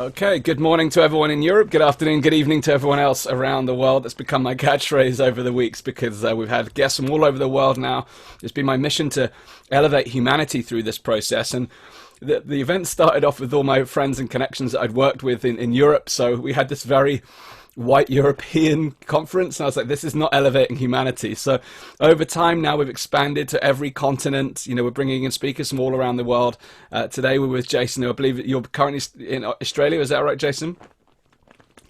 Okay, good morning to everyone in Europe. Good afternoon, good evening to everyone else around the world. That's become my catchphrase over the weeks because we've had guests from all over the world now. It's been my mission to elevate humanity through this process. And the event started off with all my friends and connections that I'd worked with in Europe. So we had this very white European conference, and I was like, this is not elevating humanity. So over time now we've expanded to every continent. We're bringing in speakers from all around the world. Today we're with Jason, who I believe you're currently in Australia. Is that right, Jason?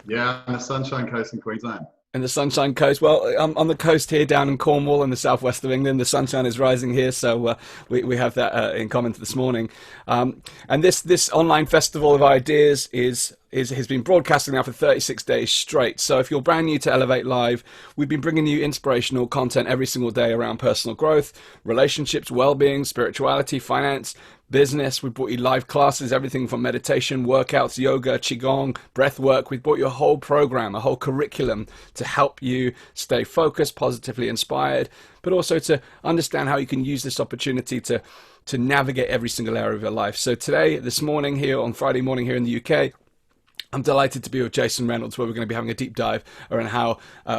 Yeah, on the Sunshine Coast in Queensland. In the Sunshine Coast. Well, I'm on the coast here down in Cornwall in the southwest of England. The sunshine is rising here, so we have that in common this morning. And this online festival of ideas has been broadcasting now for 36 days straight. So if you're brand new to Elevate Live, we've been bringing you inspirational content every single day around personal growth, relationships, well-being, spirituality, finance, business. We've brought you live classes, everything from meditation, workouts, yoga, qigong, breath work. We've brought you a whole program, a whole curriculum to help you stay focused, positively inspired, but also to understand how you can use this opportunity to navigate every single area of your life. So today, this morning here on Friday morning here in the UK, I'm delighted to be with Jason Reynolds, where we're going to be having a deep dive around how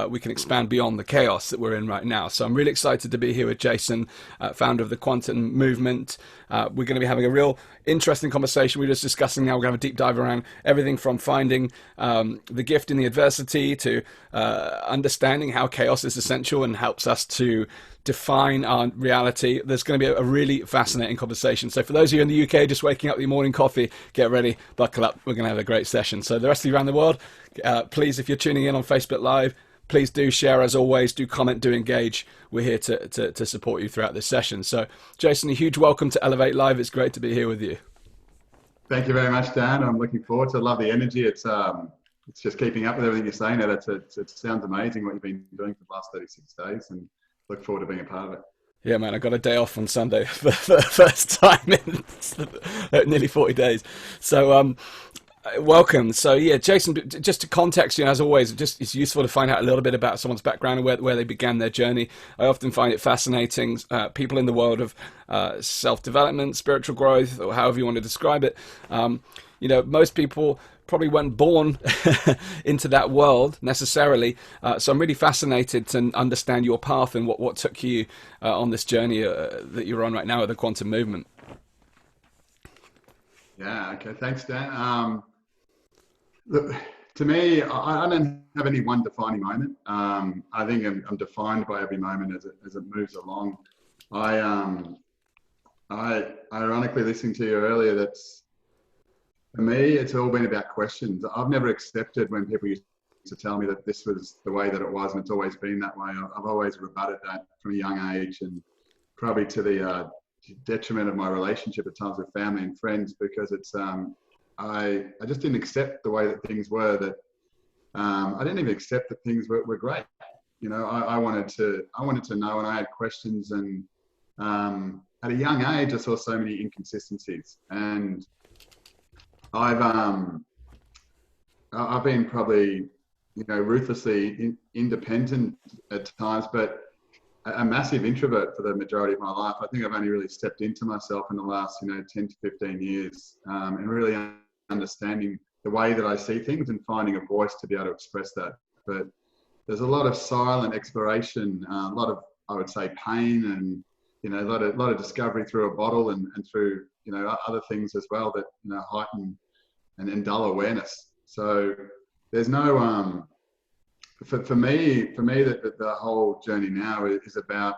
we can expand beyond the chaos that we're in right now. So I'm really excited to be here with Jason, founder of the Quantum Movement. We're going to be having a real interesting conversation. We're just discussing now. We're going to have a deep dive around everything from finding the gift in the adversity to understanding how chaos is essential and helps us to define our reality. There's going to be a really fascinating conversation. So for those of you in the UK just waking up with your morning coffee, get ready, buckle up. We're going to have a great session. So the rest of you around the world, please, if you're tuning in on Facebook Live, please do share as always, do comment, do engage. We're here to support you throughout this session. So Jason, a huge welcome to Elevate Live. It's great to be here with you. Thank you very much, Dan. I'm looking forward to it. Love the energy. It's just keeping up with everything you're saying. It sounds amazing what you've been doing for the last 36 days, and look forward to being a part of it. Yeah, man, I got a day off on Sunday for the first time in nearly 40 days. So, welcome. So, yeah, Jason, just to context you, as always, it's useful to find out a little bit about someone's background and where they began their journey. I often find it fascinating, people in the world of self-development, spiritual growth, or however you want to describe it. Most people probably weren't born into that world necessarily. So I'm really fascinated to understand your path and what took you on this journey that you're on right now with the Quantum Movement. Yeah, okay. Thanks, Dan. Look, to me, I don't have any one defining moment. I think I'm defined by every moment as it moves along. I ironically listening to you earlier, for me, it's all been about questions. I've never accepted when people used to tell me that this was the way that it was and it's always been that way. I've always rebutted that from a young age, and probably to the detriment of my relationship at times with family and friends, because it's I just didn't accept the way that things were. That I didn't even accept that things were great. I wanted to know, and I had questions, and at a young age I saw so many inconsistencies, and I've been probably, ruthlessly independent at times, but a massive introvert for the majority of my life. I think I've only really stepped into myself in the last, 10 to 15 years, and really understanding the way that I see things and finding a voice to be able to express that. But there's a lot of silent exploration, a lot of, I would say, pain, and a lot of discovery through a bottle and through other things as well that heighten and dull awareness. So there's no for me that the whole journey now is about,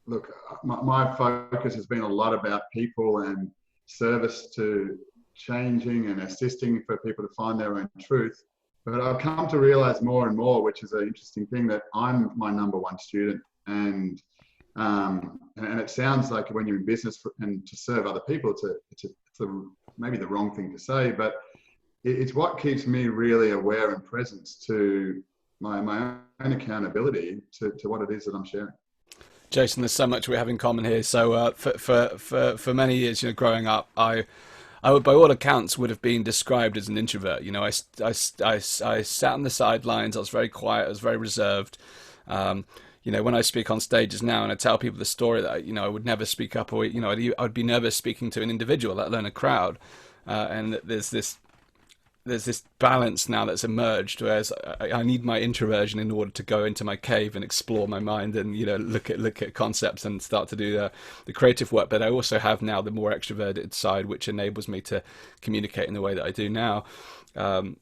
look, my focus has been a lot about people and service to changing and assisting for people to find their own truth. But I've come to realize more and more, which is an interesting thing, that I'm my number one student. And it sounds like when you're in business and to serve other people, it's maybe the wrong thing to say, but it's what keeps me really aware and present to my own accountability to what it is that I'm sharing. Jason, there's so much we have in common here. So for many years, growing up, I would, by all accounts, would have been described as an introvert. I sat on the sidelines. I was very quiet. I was very reserved. When I speak on stages now and I tell people the story that, I would never speak up, or, I would be nervous speaking to an individual, let alone a crowd. And there's this there's this balance now that's emerged, whereas I need my introversion in order to go into my cave and explore my mind and look at concepts and start to do the creative work. But I also have now the more extroverted side, which enables me to communicate in the way that I do now. And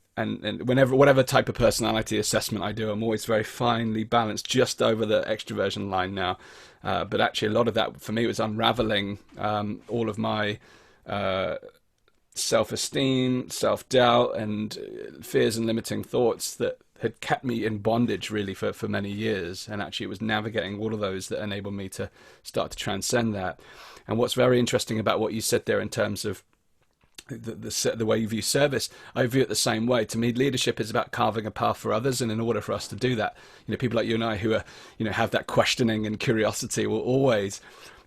whatever type of personality assessment I do, I'm always very finely balanced just over the extroversion line now. But actually, a lot of that for me was unraveling all of my self-esteem, self-doubt, and fears and limiting thoughts that had kept me in bondage really for many years. And actually it was navigating all of those that enabled me to start to transcend that. And what's very interesting about what you said there in terms of the way you view service, I view it the same way. To me, leadership is about carving a path for others, and in order for us to do that, people like you and I who are, have that questioning and curiosity will always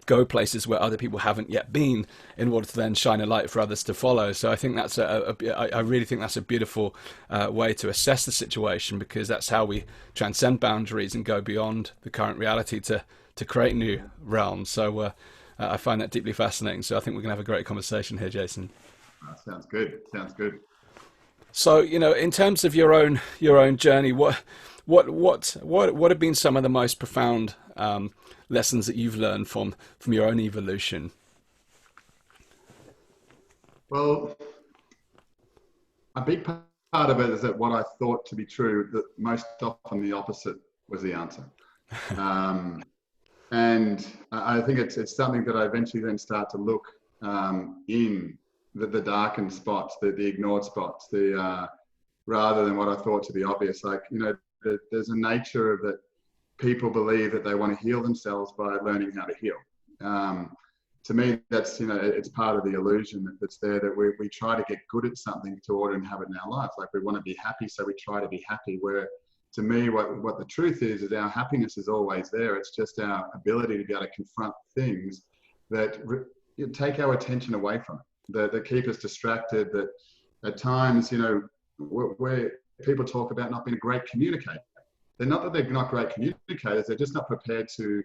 go places where other people haven't yet been in order to then shine a light for others to follow. So I think that's I really think that's a beautiful way to assess the situation, because that's how we transcend boundaries and go beyond the current reality to create new realms. So I find that deeply fascinating. So I think we're going to have a great conversation here, Jason. That sounds good. Sounds good. So, in terms of your own journey, what have been some of the most profound lessons that you've learned from your own evolution? Well, a big part of it is that what I thought to be true, that most often the opposite was the answer. And I think it's something that I eventually then start to look in the darkened spots, the ignored spots, rather than what I thought to be obvious. Like, there's a nature of that people believe that they want to heal themselves by learning how to heal. To me, that's, it's part of the illusion that's there, that we try to get good at something to order and have it in our lives. Like, we want to be happy, so we try to be happy, where to me, what the truth is our happiness is always there. It's just our ability to be able to confront things that take our attention away from it, that keep us distracted, that at times, where people talk about not being a great communicator. They're not that they're not great communicators, they're just not prepared to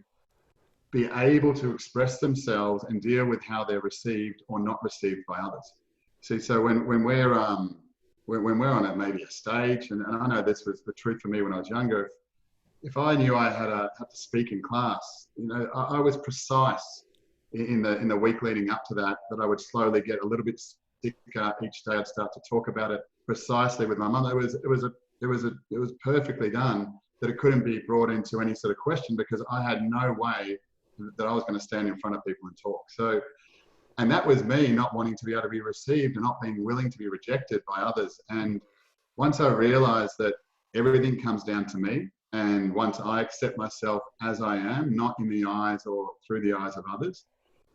be able to express themselves and deal with how they're received or not received by others. See, so when we're on maybe a stage, and I know this was the truth for me when I was younger, if I knew I had to speak in class, I was precise in the week leading up to that I would slowly get a little bit sicker each day. I'd start to talk about it precisely with my mum. It was perfectly done, that it couldn't be brought into any sort of question, because I had no way that I was going to stand in front of people and talk. So, and that was me not wanting to be able to be received and not being willing to be rejected by others. And once I realized that everything comes down to me, and once I accept myself as I am, not in the eyes or through the eyes of others,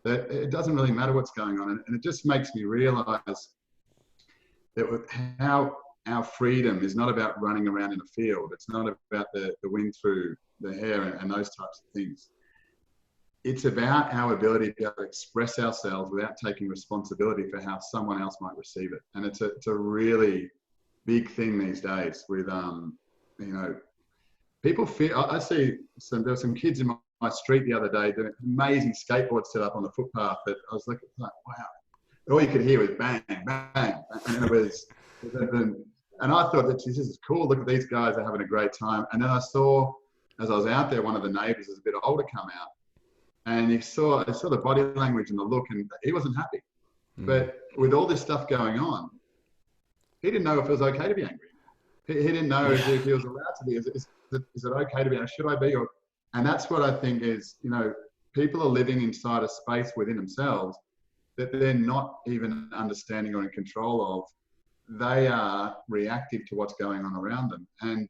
that it doesn't really matter what's going on. And it just makes me realize that how our freedom is not about running around in a field. It's not about the wind through the hair and those types of things. It's about our ability to be able to express ourselves without taking responsibility for how someone else might receive it. And it's a really big thing these days with, people feel, I see there were some kids in my street the other day doing amazing skateboard set up on the footpath that I was like, wow. All you could hear was bang, bang. And it was, and I thought that this is cool. Look at these guys, are having a great time. And then I saw, as I was out there, one of the neighbors was a bit older come out, and I saw the body language and the look, and he wasn't happy. But with all this stuff going on, he didn't know if it was okay to be angry. He didn't know if he was allowed to be. Is it okay to be? Should I be? And that's what I think is, people are living inside a space within themselves that they're not even understanding or in control of. They are reactive to what's going on around them. And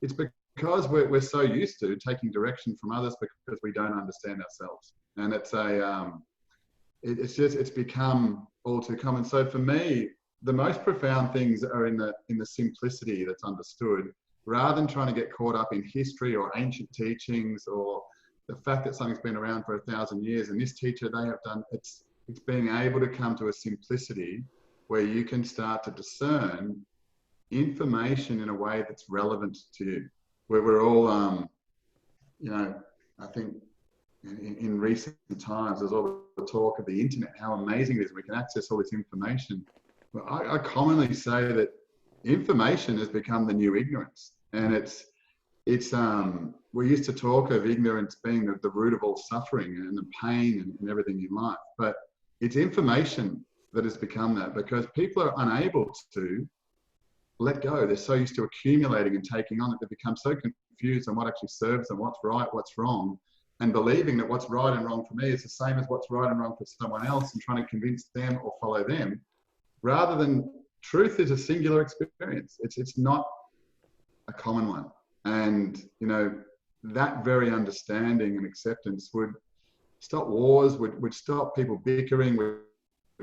it's because we're so used to taking direction from others because we don't understand ourselves. And it's become all too common. So for me, the most profound things are in the simplicity that's understood, rather than trying to get caught up in history or ancient teachings or the fact that something's been around for 1,000 years. And this teacher, they have done, it's being able to come to a simplicity where you can start to discern information in a way that's relevant to you. Where we're all, I think in recent times, there's all the talk of the internet, how amazing it is. We can access all this information. But I commonly say that information has become the new ignorance, and it's we used to talk of ignorance being the root of all suffering and the pain and everything in life, but it's information that has become that, because people are unable to let go. They're so used to accumulating and taking on that they become so confused on what actually serves them, what's right, what's wrong, and believing that what's right and wrong for me is the same as what's right and wrong for someone else, and trying to convince them or follow them, rather than truth is a singular experience. It's not a common one. And, you know, that very understanding and acceptance would stop wars, would stop people bickering, would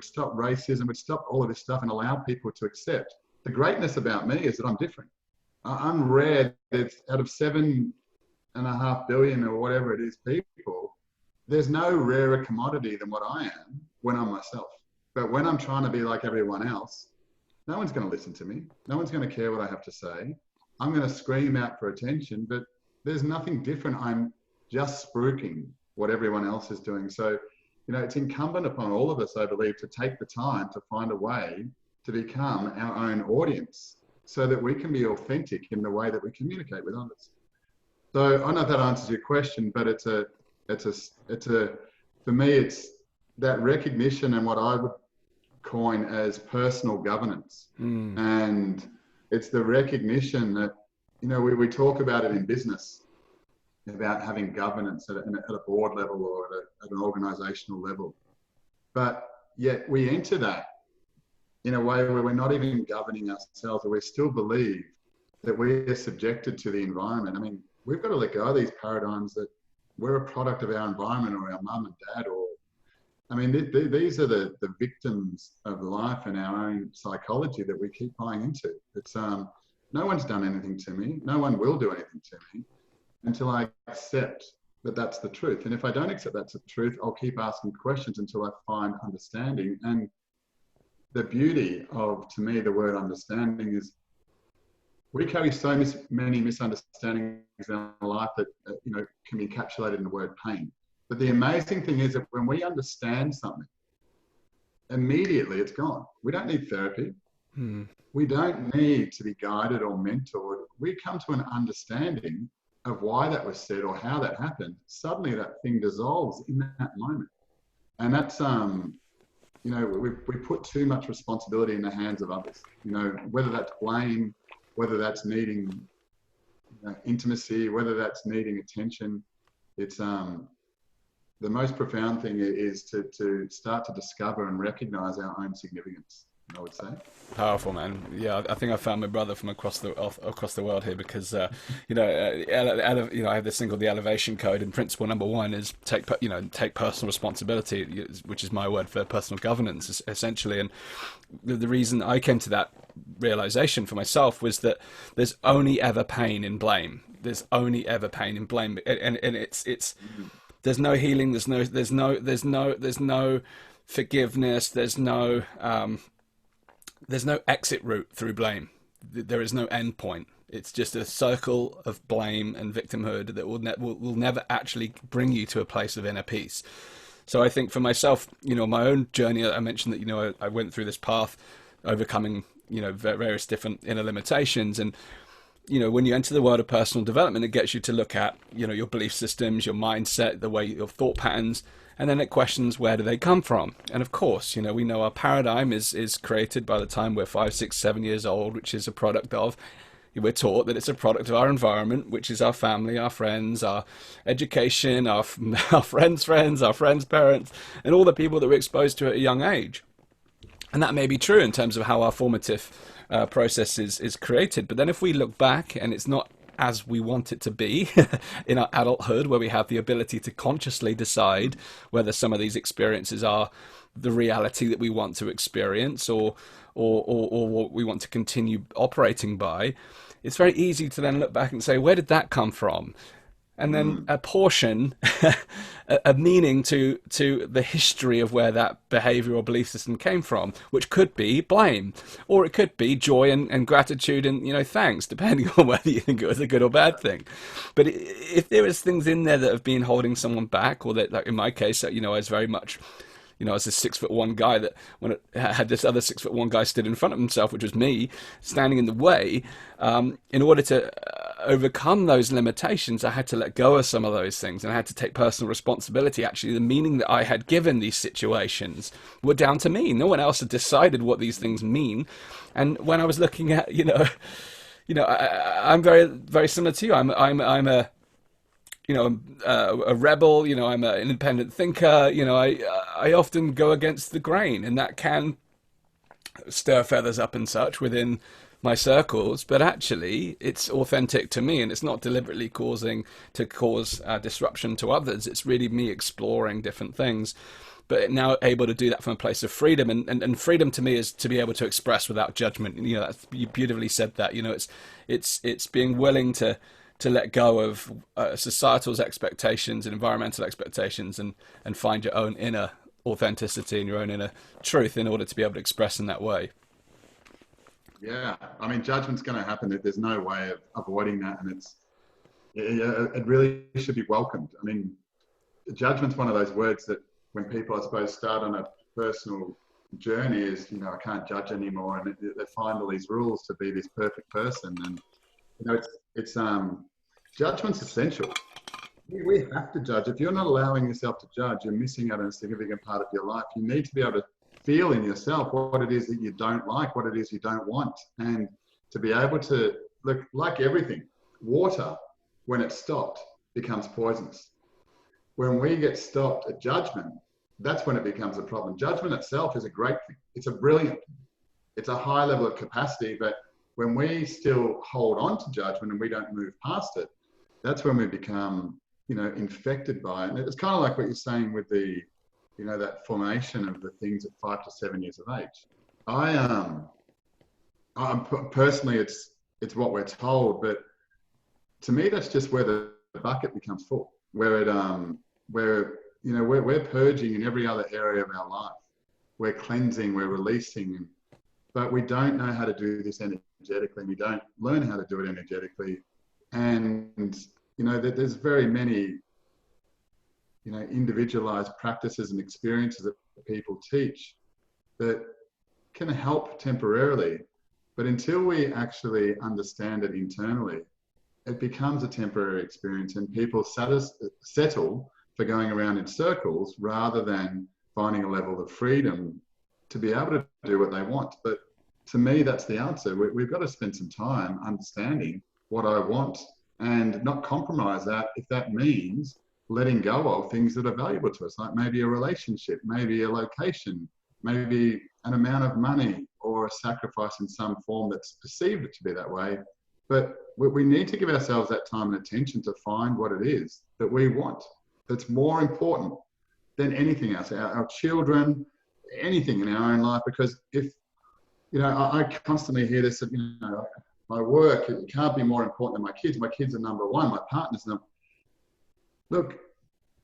stop racism, would stop all of this stuff, and allow people to accept. The greatness about me is that I'm different. I'm rare. It's out of 7.5 billion or whatever it is people, there's no rarer commodity than what I am when I'm myself. But when I'm trying to be like everyone else, no one's going to listen to me. No one's going to care what I have to say. I'm going to scream out for attention, but there's nothing different. I'm just spruiking what everyone else is doing. So, you know, it's incumbent upon all of us, I believe, to take the time to find a way to become our own audience so that we can be authentic in the way that we communicate with others. So I don't know if that answers your question, but for me, it's that recognition and what I would coin as personal governance. And it's the recognition that, you know, we talk about it in business, about having governance at a board level or at an organizational level. But yet we enter that in a way where we're not even governing ourselves, or we still believe that we are subjected to the environment. I mean, we've got to let go of these paradigms that we're a product of our environment or our mum and dad, or, I mean, these are the victims of life and our own psychology that we keep buying into. It's no one's done anything to me. No one will do anything to me until I accept that that's the truth. And if I don't accept that's the truth, I'll keep asking questions until I find understanding. And the beauty of, to me, the word understanding is we carry so many misunderstandings in our life that you know, can be encapsulated in the word pain. But the amazing thing is that when we understand something, immediately it's gone. We don't need therapy. We don't need to be guided or mentored. We come to an understanding of why that was said or how that happened. Suddenly that thing dissolves in that moment. And that's, you know, we put too much responsibility in the hands of others. You know, whether that's blame, whether that's needing intimacy, whether that's needing attention. It's the most profound thing is to start to discover and recognize our own significance, I would say. Powerful, man. Yeah, I think I found my brother from across the world here, because you know, I have this thing called the elevation code, and principle number one is take personal responsibility, which is my word for personal governance, essentially. And the reason I came to that realization for myself was that there's only ever pain in blame. There's only ever pain in blame, and it's there's no healing. There's no forgiveness. There's no exit route through blame. There is no end point. It's just a circle of blame and victimhood that will never actually bring you to a place of inner peace. So I think for myself, you know, my own journey, I mentioned that, you know, I went through this path, overcoming, you know, various different inner limitations. And, you know, when you enter the world of personal development, it gets you to look at, you know, your belief systems, your mindset, the way your thought patterns, and then it questions, where do they come from? And of course, you know, we know our paradigm is created by the time we're 5, 6, 7 years old, which is a product of, we're taught that it's a product of our environment, which is our family, our friends, our education, our friends' friends, our friends' parents, and all the people that we're exposed to at a young age. And that may be true in terms of how our formative process is created. But then if we look back and it's not as we want it to be in our adulthood, where we have the ability to consciously decide whether some of these experiences are the reality that we want to experience or what we want to continue operating by, it's very easy to then look back and say, where did that come from? And then apportion a meaning to the history of where that behavior or belief system came from, which could be blame, or it could be joy and gratitude and, you know, thanks, depending on whether you think it was a good or bad thing. But if there is things in there that have been holding someone back, or that, like in my case, you know, I was very much, You know, I was this 6'1" guy that when it had this other 6'1" guy stood in front of himself, which was me, standing in the way. In order to overcome those limitations, I had to let go of some of those things, and I had to take personal responsibility. Actually, the meaning that I had given these situations were down to me. No one else had decided what these things mean. And when I was looking at, I'm very, very similar to you. I'm a a rebel. I'm an independent thinker. I often go against the grain, and that can stir feathers up and such within my circles. But actually, it's authentic to me, and it's not deliberately cause disruption to others. It's really me exploring different things, but now able to do that from a place of freedom. And freedom to me is to be able to express without judgment. You beautifully said that. It's being willing to let go of societal expectations and environmental expectations, and find your own inner authenticity and your own inner truth in order to be able to express in that way. Yeah, I mean, judgment's going to happen. There's no way of avoiding that, and it really should be welcomed. I mean, judgment's one of those words that when people, I suppose, start on a personal journey, is I can't judge anymore, and they find all these rules to be this perfect person, and it's judgment's essential. We have to judge. If you're not allowing yourself to judge, you're missing out on a significant part of your life. You need to be able to feel in yourself what it is that you don't like, what it is you don't want, and to be able to look, like everything, water, when it's stopped, becomes poisonous. When we get stopped at judgment, that's when it becomes a problem. Judgment itself is a great thing. It's a brilliant thing. It's a high level of capacity, but when we still hold on to judgment and we don't move past it, that's when we become, infected by it. And it's kind of like what you're saying with the, that formation of the things at 5 to 7 years of age. I'm personally, it's what we're told, but to me, that's just where the bucket becomes full, where we're purging in every other area of our life. We're cleansing, we're releasing, but we don't know how to do this energetically. We don't learn how to do it energetically. And, there's very many, individualized practices and experiences that people teach that can help temporarily. But until we actually understand it internally, it becomes a temporary experience, and people settle for going around in circles rather than finding a level of freedom to be able to do what they want. But to me, that's the answer. We've got to spend some time understanding what I want and not compromise that if that means letting go of things that are valuable to us, like maybe a relationship, maybe a location, maybe an amount of money, or a sacrifice in some form that's perceived to be that way. But we need to give ourselves that time and attention to find what it is that we want, that's more important than anything else, our children, anything in our own life. Because if, I constantly hear this, my work, it can't be more important than my kids. My kids are number one, my partner's number. Look,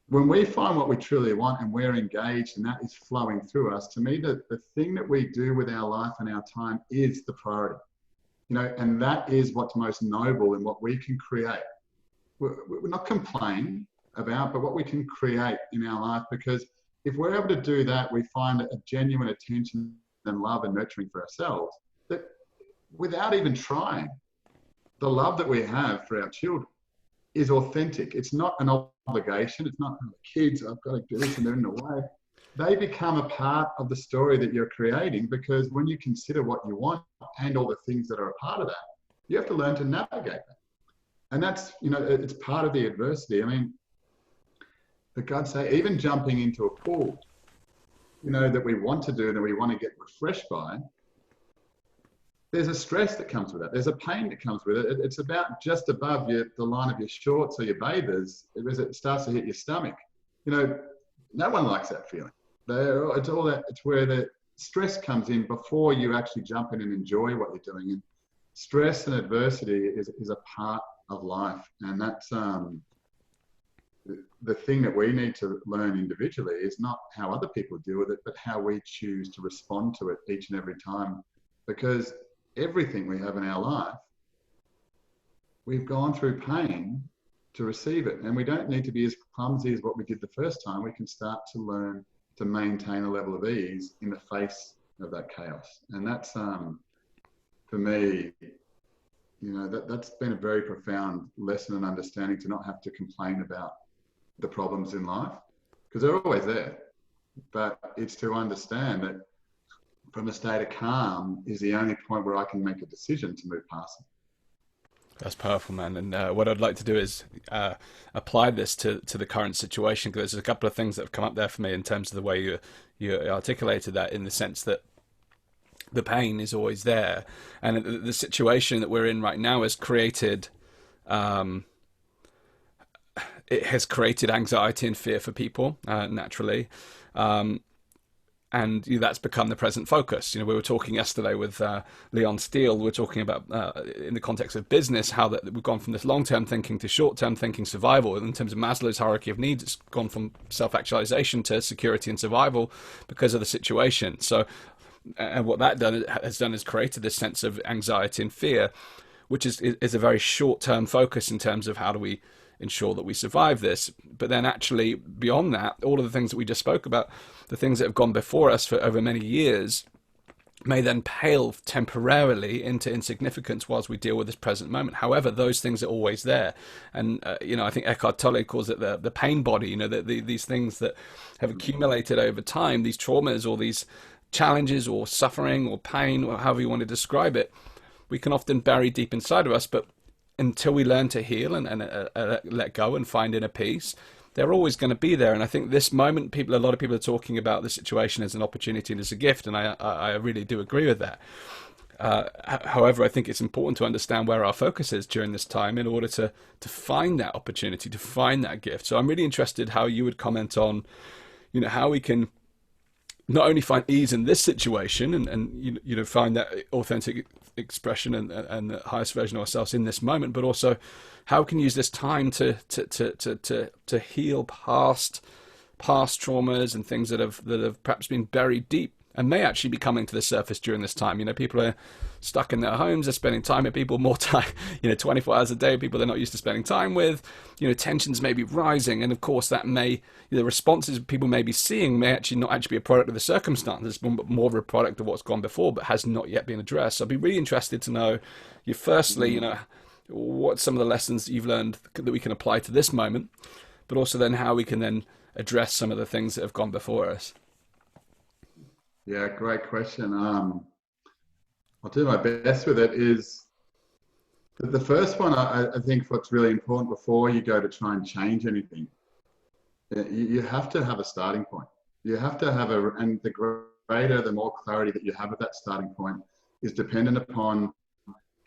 when we find what we truly want and we're engaged and that is flowing through us, to me, the thing that we do with our life and our time is the priority. And that is what's most noble in what we can create. We're not complaining about, but what we can create in our life. Because if we're able to do that, we find a genuine attention and love and nurturing for ourselves, that without even trying, the love that we have for our children is authentic. It's not an obligation. It's not, kids, I've got to do this and they're in the way. They become a part of the story that you're creating, because when you consider what you want and all the things that are a part of that, you have to learn to navigate that. And that's, it's part of the adversity. I mean, for God's sake, even jumping into a pool, that we want to do and that we want to get refreshed by, there's a stress that comes with that. There's a pain that comes with it. It's about just above the line of your shorts or your bathers, as it starts to hit your stomach. No one likes that feeling. It's all that. It's where the stress comes in before you actually jump in and enjoy what you're doing. And stress and adversity is a part of life, and that's the thing that we need to learn individually is not how other people deal with it, but how we choose to respond to it each and every time. Because everything we have in our life, we've gone through pain to receive it. And we don't need to be as clumsy as what we did the first time. We can start to learn to maintain a level of ease in the face of that chaos. And that's, for me, that's been a very profound lesson and understanding, to not have to complain about the problems in life, because they're always there. But it's to understand that from a state of calm is the only point where I can make a decision to move past it. That's powerful, man. And what I'd like to do is apply this to the current situation, because there's a couple of things that have come up there for me in terms of the way you articulated that, in the sense that the pain is always there, and the situation that we're in right now has created anxiety and fear for people, naturally. And that's become the present focus. We were talking yesterday with Leon Steele. We were talking about, in the context of business, how that we've gone from this long-term thinking to short-term thinking, survival. In terms of Maslow's hierarchy of needs, it's gone from self-actualization to security and survival because of the situation. So, and what that has done is created this sense of anxiety and fear, which is a very short-term focus in terms of how do we ensure that we survive this. But then actually beyond that, all of the things that we just spoke about, the things that have gone before us for over many years, may then pale temporarily into insignificance whilst we deal with this present moment. However, those things are always there. And, I think Eckhart Tolle calls it the pain body, these things that have accumulated over time, these traumas or these challenges or suffering or pain, or however you want to describe it, we can often bury deep inside of us. But until we learn to heal and let go and find inner peace, they're always going to be there. And I think this moment, a lot of people are talking about the situation as an opportunity and as a gift, and I really do agree with that. However, I think it's important to understand where our focus is during this time in order to find that opportunity, to find that gift. So I'm really interested how you would comment on, how we can not only find ease in this situation and find that authentic expression and the highest version of ourselves in this moment, but also how we can use this time to heal past traumas and things that have perhaps been buried deep and may actually be coming to the surface during this time. People are stuck in their homes, they're spending time with people, more time, 24 hours a day, people they're not used to spending time with. Tensions may be rising, and of course that may, the responses people may be seeing may actually not actually be a product of the circumstances, but more of a product of what's gone before but has not yet been addressed. So I'd be really interested to know, firstly, what some of the lessons you've learned that we can apply to this moment, but also then how we can then address some of the things that have gone before us. Yeah, great question. I'll do my best with it. Is the first one, I think what's really important before you go to try and change anything, you have to have a starting point. You have to have and the greater, the more clarity that you have at that starting point is dependent upon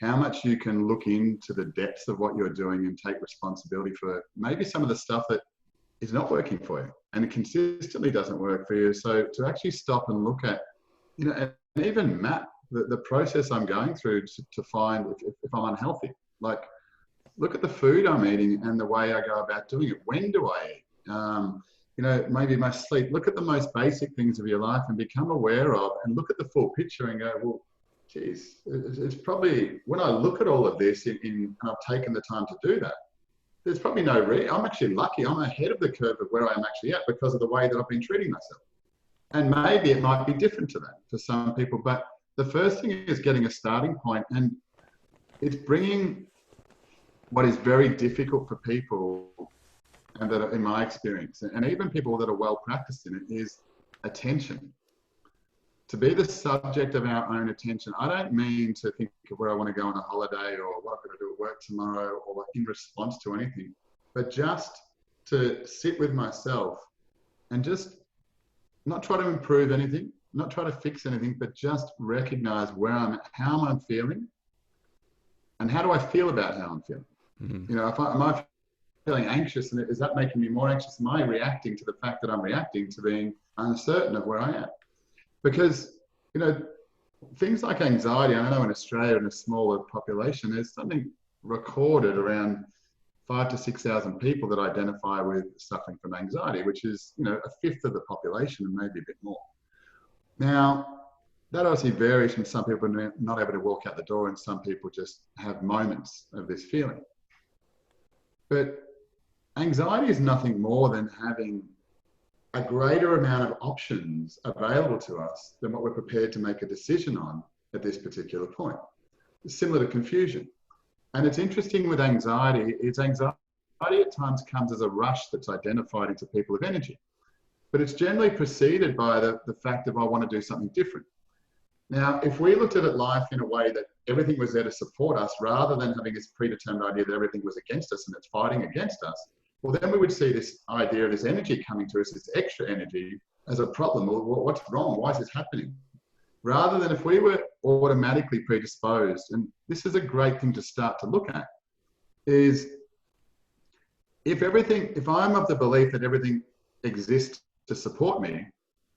how much you can look into the depths of what you're doing and take responsibility for maybe some of the stuff that is not working for you and it consistently doesn't work for you. So to actually stop and look at, and even map the process I'm going through to find if I'm unhealthy. Like, look at the food I'm eating and the way I go about doing it. When do I eat? Maybe my sleep. Look at the most basic things of your life and become aware of, and look at the full picture and go, well, geez, it's probably, when I look at all of this and I've taken the time to do that, there's probably no I'm actually lucky. I'm ahead of the curve of where I'm actually at because of the way that I've been treating myself. And maybe it might be different to that for some people, but the first thing is getting a starting point, and it's bringing what is very difficult for people, and that in my experience, and even people that are well practiced in it, is attention. To be the subject of our own attention. I don't mean to think of where I want to go on a holiday or what I'm going to do at work tomorrow or in response to anything, but just to sit with myself and just not try to improve anything, not try to fix anything, but just recognize where I'm at, how I'm feeling, and how do I feel about how I'm feeling. Mm-hmm. Am I feeling anxious, and is that making me more anxious? Am I reacting to the fact that I'm reacting to being uncertain of where I am? Because, things like anxiety, I know in Australia, in a smaller population, there's something recorded around 5,000 to 6,000 people that identify with suffering from anxiety, which is, a fifth of the population and maybe a bit more. Now, that obviously varies from some people not able to walk out the door, and some people just have moments of this feeling. But anxiety is nothing more than having a greater amount of options available to us than what we're prepared to make a decision on at this particular point. It's similar to confusion. And it's interesting with anxiety, anxiety at times comes as a rush that's identified into people of energy. But it's generally preceded by the fact of I want to do something different. Now, if we looked at life in a way that everything was there to support us rather than having this predetermined idea that everything was against us and it's fighting against us, well, then we would see this idea of this energy coming to us, this extra energy, as a problem. Well, what's wrong? Why is this happening? Rather than if we were automatically predisposed, and this is a great thing to start to look at, is if I'm of the belief that everything exists to support me,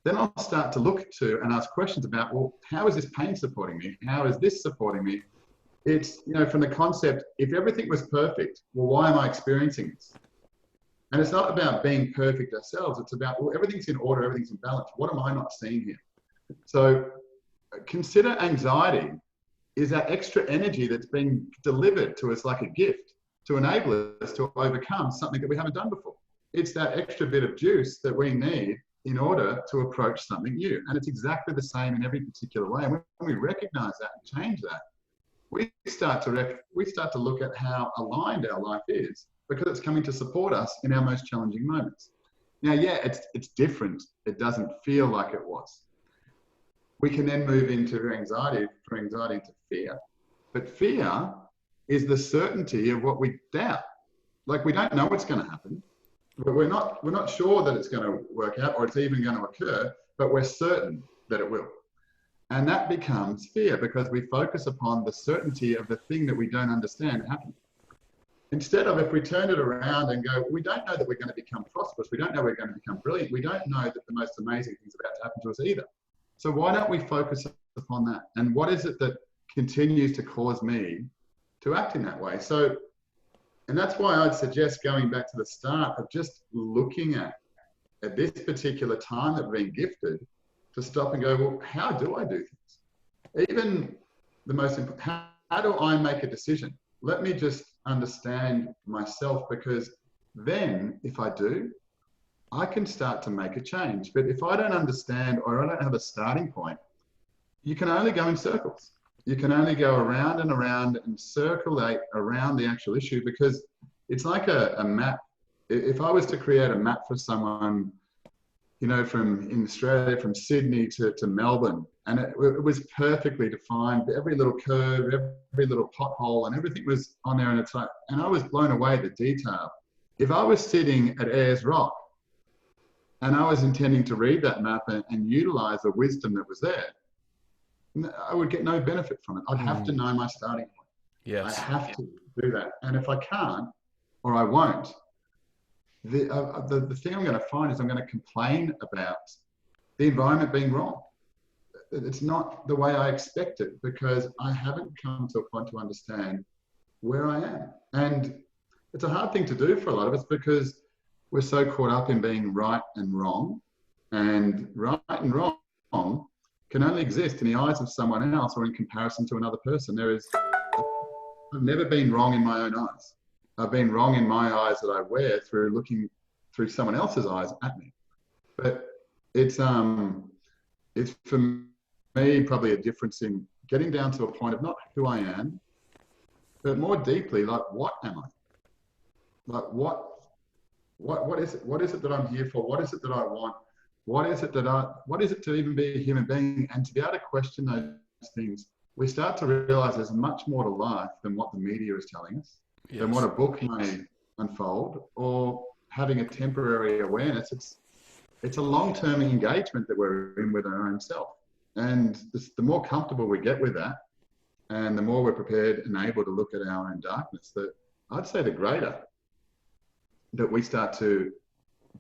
then I'll start to look to and ask questions about, well, how is this pain supporting me? How is this supporting me? It's, from the concept, if everything was perfect, well, why am I experiencing this? And it's not about being perfect ourselves. It's about, well, everything's in order, everything's in balance. What am I not seeing here? So consider anxiety is that extra energy that's being delivered to us like a gift to enable us to overcome something that we haven't done before. It's that extra bit of juice that we need in order to approach something new. And it's exactly the same in every particular way. And when we recognize that and change that, we start to look at how aligned our life is, because it's coming to support us in our most challenging moments. Now, yeah, it's different. It doesn't feel like it was. We can then move into anxiety, from anxiety into fear. But fear is the certainty of what we doubt. Like, we don't know what's going to happen. We're not sure that it's going to work out or it's even going to occur, but we're certain that it will. And that becomes fear, because we focus upon the certainty of the thing that we don't understand happening. Instead of, if we turn it around and go, we don't know that we're going to become prosperous. We don't know we're going to become brilliant. We don't know that the most amazing thing's about to happen to us either. So why don't we focus upon that? And what is it that continues to cause me to act in that way? So, and that's why I'd suggest going back to the start of just looking at this particular time that we're being gifted, to stop and go, well, how do I do things? Even the most important, how do I make a decision? Let me just understand myself, because then if I do, I can start to make a change. But if I don't understand, or I don't have a starting point, you can only go in circles. You can only go around and circulate around the actual issue, because it's like a map. If I was to create a map for someone, from in Australia, from Sydney to Melbourne, and it was perfectly defined, every little curve, every little pothole, and everything was on there, and I was blown away at the detail. If I was sitting at Ayers Rock and I was intending to read that map and utilize the wisdom that was there, I would get no benefit from it. I'd have to know my starting point. Yes. I have to do that. And if I can't, or I won't, the thing I'm going to find is I'm going to complain about the environment being wrong. It's not the way I expect it, because I haven't come to a point to understand where I am. And it's a hard thing to do for a lot of us, because we're so caught up in being right and wrong. And right and wrong can only exist in the eyes of someone else, or in comparison to another person. I've never been wrong in my own eyes. I've been wrong in my eyes that I wear through looking through someone else's eyes at me. But it's for me probably a difference in getting down to a point of not who I am, but more deeply, like, what am I? Like, what is it? What is it that I'm here for? What is it that I want? What is it to even be a human being? And to be able to question those things, we start to realize there's much more to life than what the media is telling us, yes, than what a book may unfold, or having a temporary awareness. It's a long-term engagement that we're in with our own self. And the more comfortable we get with that, and the more we're prepared and able to look at our own darkness, that I'd say the greater that we start to,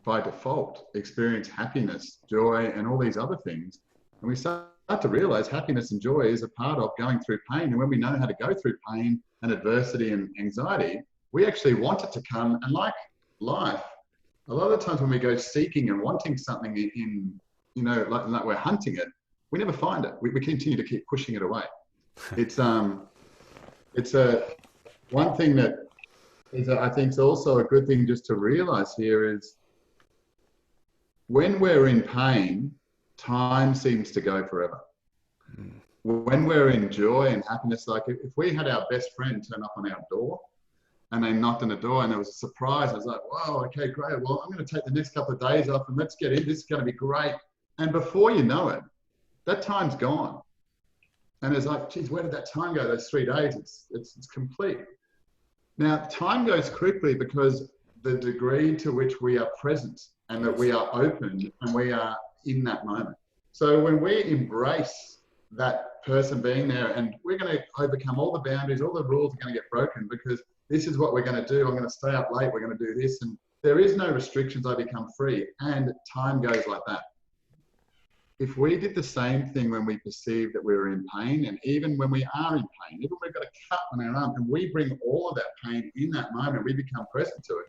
by default, experience happiness, joy, and all these other things. And we start to realize happiness and joy is a part of going through pain. And when we know how to go through pain and adversity and anxiety, we actually want it to come. And like life, a lot of the times when we go seeking and wanting something like we're hunting it, we never find it. We continue to keep pushing it away. It's one thing that is, I think, is also a good thing just to realize here is, when we're in pain, time seems to go forever. When we're in joy and happiness, like if we had our best friend turn up on our door and they knocked on the door and there was a surprise, I was like, wow, okay, great. Well, I'm going to take the next couple of days off and let's get in. This is going to be great. And before you know it, that time's gone. And it's like, geez, where did that time go? Those 3 days, it's complete. Now, time goes quickly because the degree to which we are present and that we are open and we are in that moment. So when we embrace that person being there and we're going to overcome all the boundaries, all the rules are going to get broken because this is what we're going to do. I'm going to stay up late. We're going to do this. And there is no restrictions. I become free. And time goes like that. If we did the same thing when we perceive that we're in pain, and even when we are in pain, even when we've got a cut on our arm, and we bring all of that pain in that moment, we become present to it.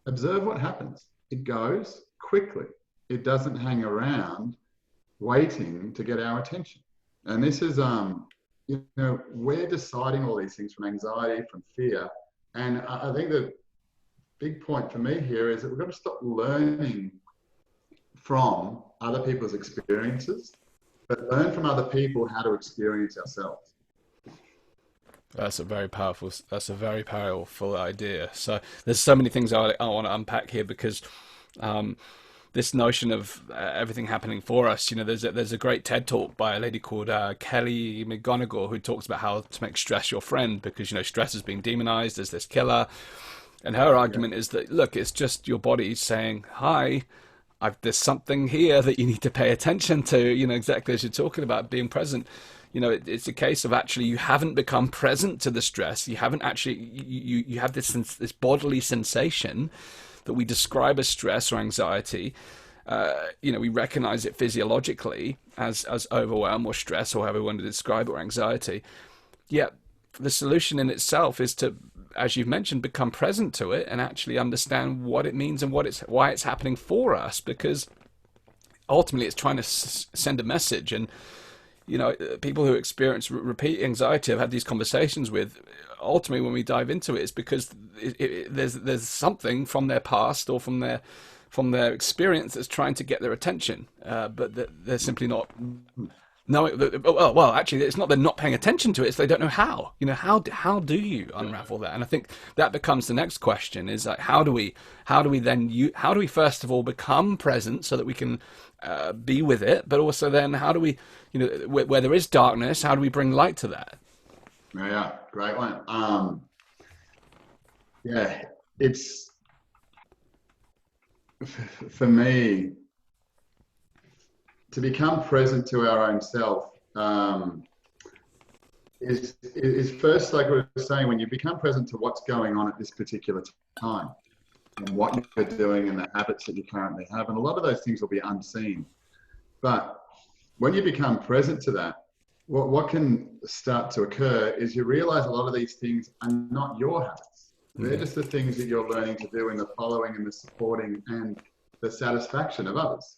Observe what happens. It goes quickly. It doesn't hang around waiting to get our attention. And this is, we're deciding all these things from anxiety, from fear. And I think the big point for me here is that we've got to stop learning from other people's experiences, but learn from other people how to experience ourselves. That's a very powerful idea. So there's so many things I want to unpack here because this notion of everything happening for us, there's a great TED talk by a lady called Kelly McGonigal who talks about how to make stress your friend because, stress is being demonized as this killer. And her argument is that, look, it's just your body saying, hi, there's something here that you need to pay attention to, exactly as you're talking about being present. It's a case of actually you haven't become present to the stress. You haven't actually, you have this bodily sensation that we describe as stress or anxiety. We recognize it physiologically as overwhelm or stress or however we want to describe it, or anxiety. Yet the solution in itself is to, as you've mentioned, become present to it and actually understand what it means and why it's happening for us, because ultimately it's trying to send a message. And people who experience repeat anxiety, I've had these conversations with, ultimately when we dive into it, it's because there's something from their past or from their experience that's trying to get their attention, but they're simply not. No, well, actually, it's not they're not paying attention to it; it's they don't know how. How do you unravel that? And I think that becomes the next question: is like, how do we first of all become present so that we can be with it, but also then how do we, where there is darkness, how do we bring light to that? Yeah, great one. It's for me. To become present to our own self is first, like we were saying, when you become present to what's going on at this particular time and what you're doing and the habits that you currently have. And a lot of those things will be unseen. But when you become present to that, what can start to occur is you realize a lot of these things are not your habits. They're just the things that you're learning to do in the following and the supporting and the satisfaction of others.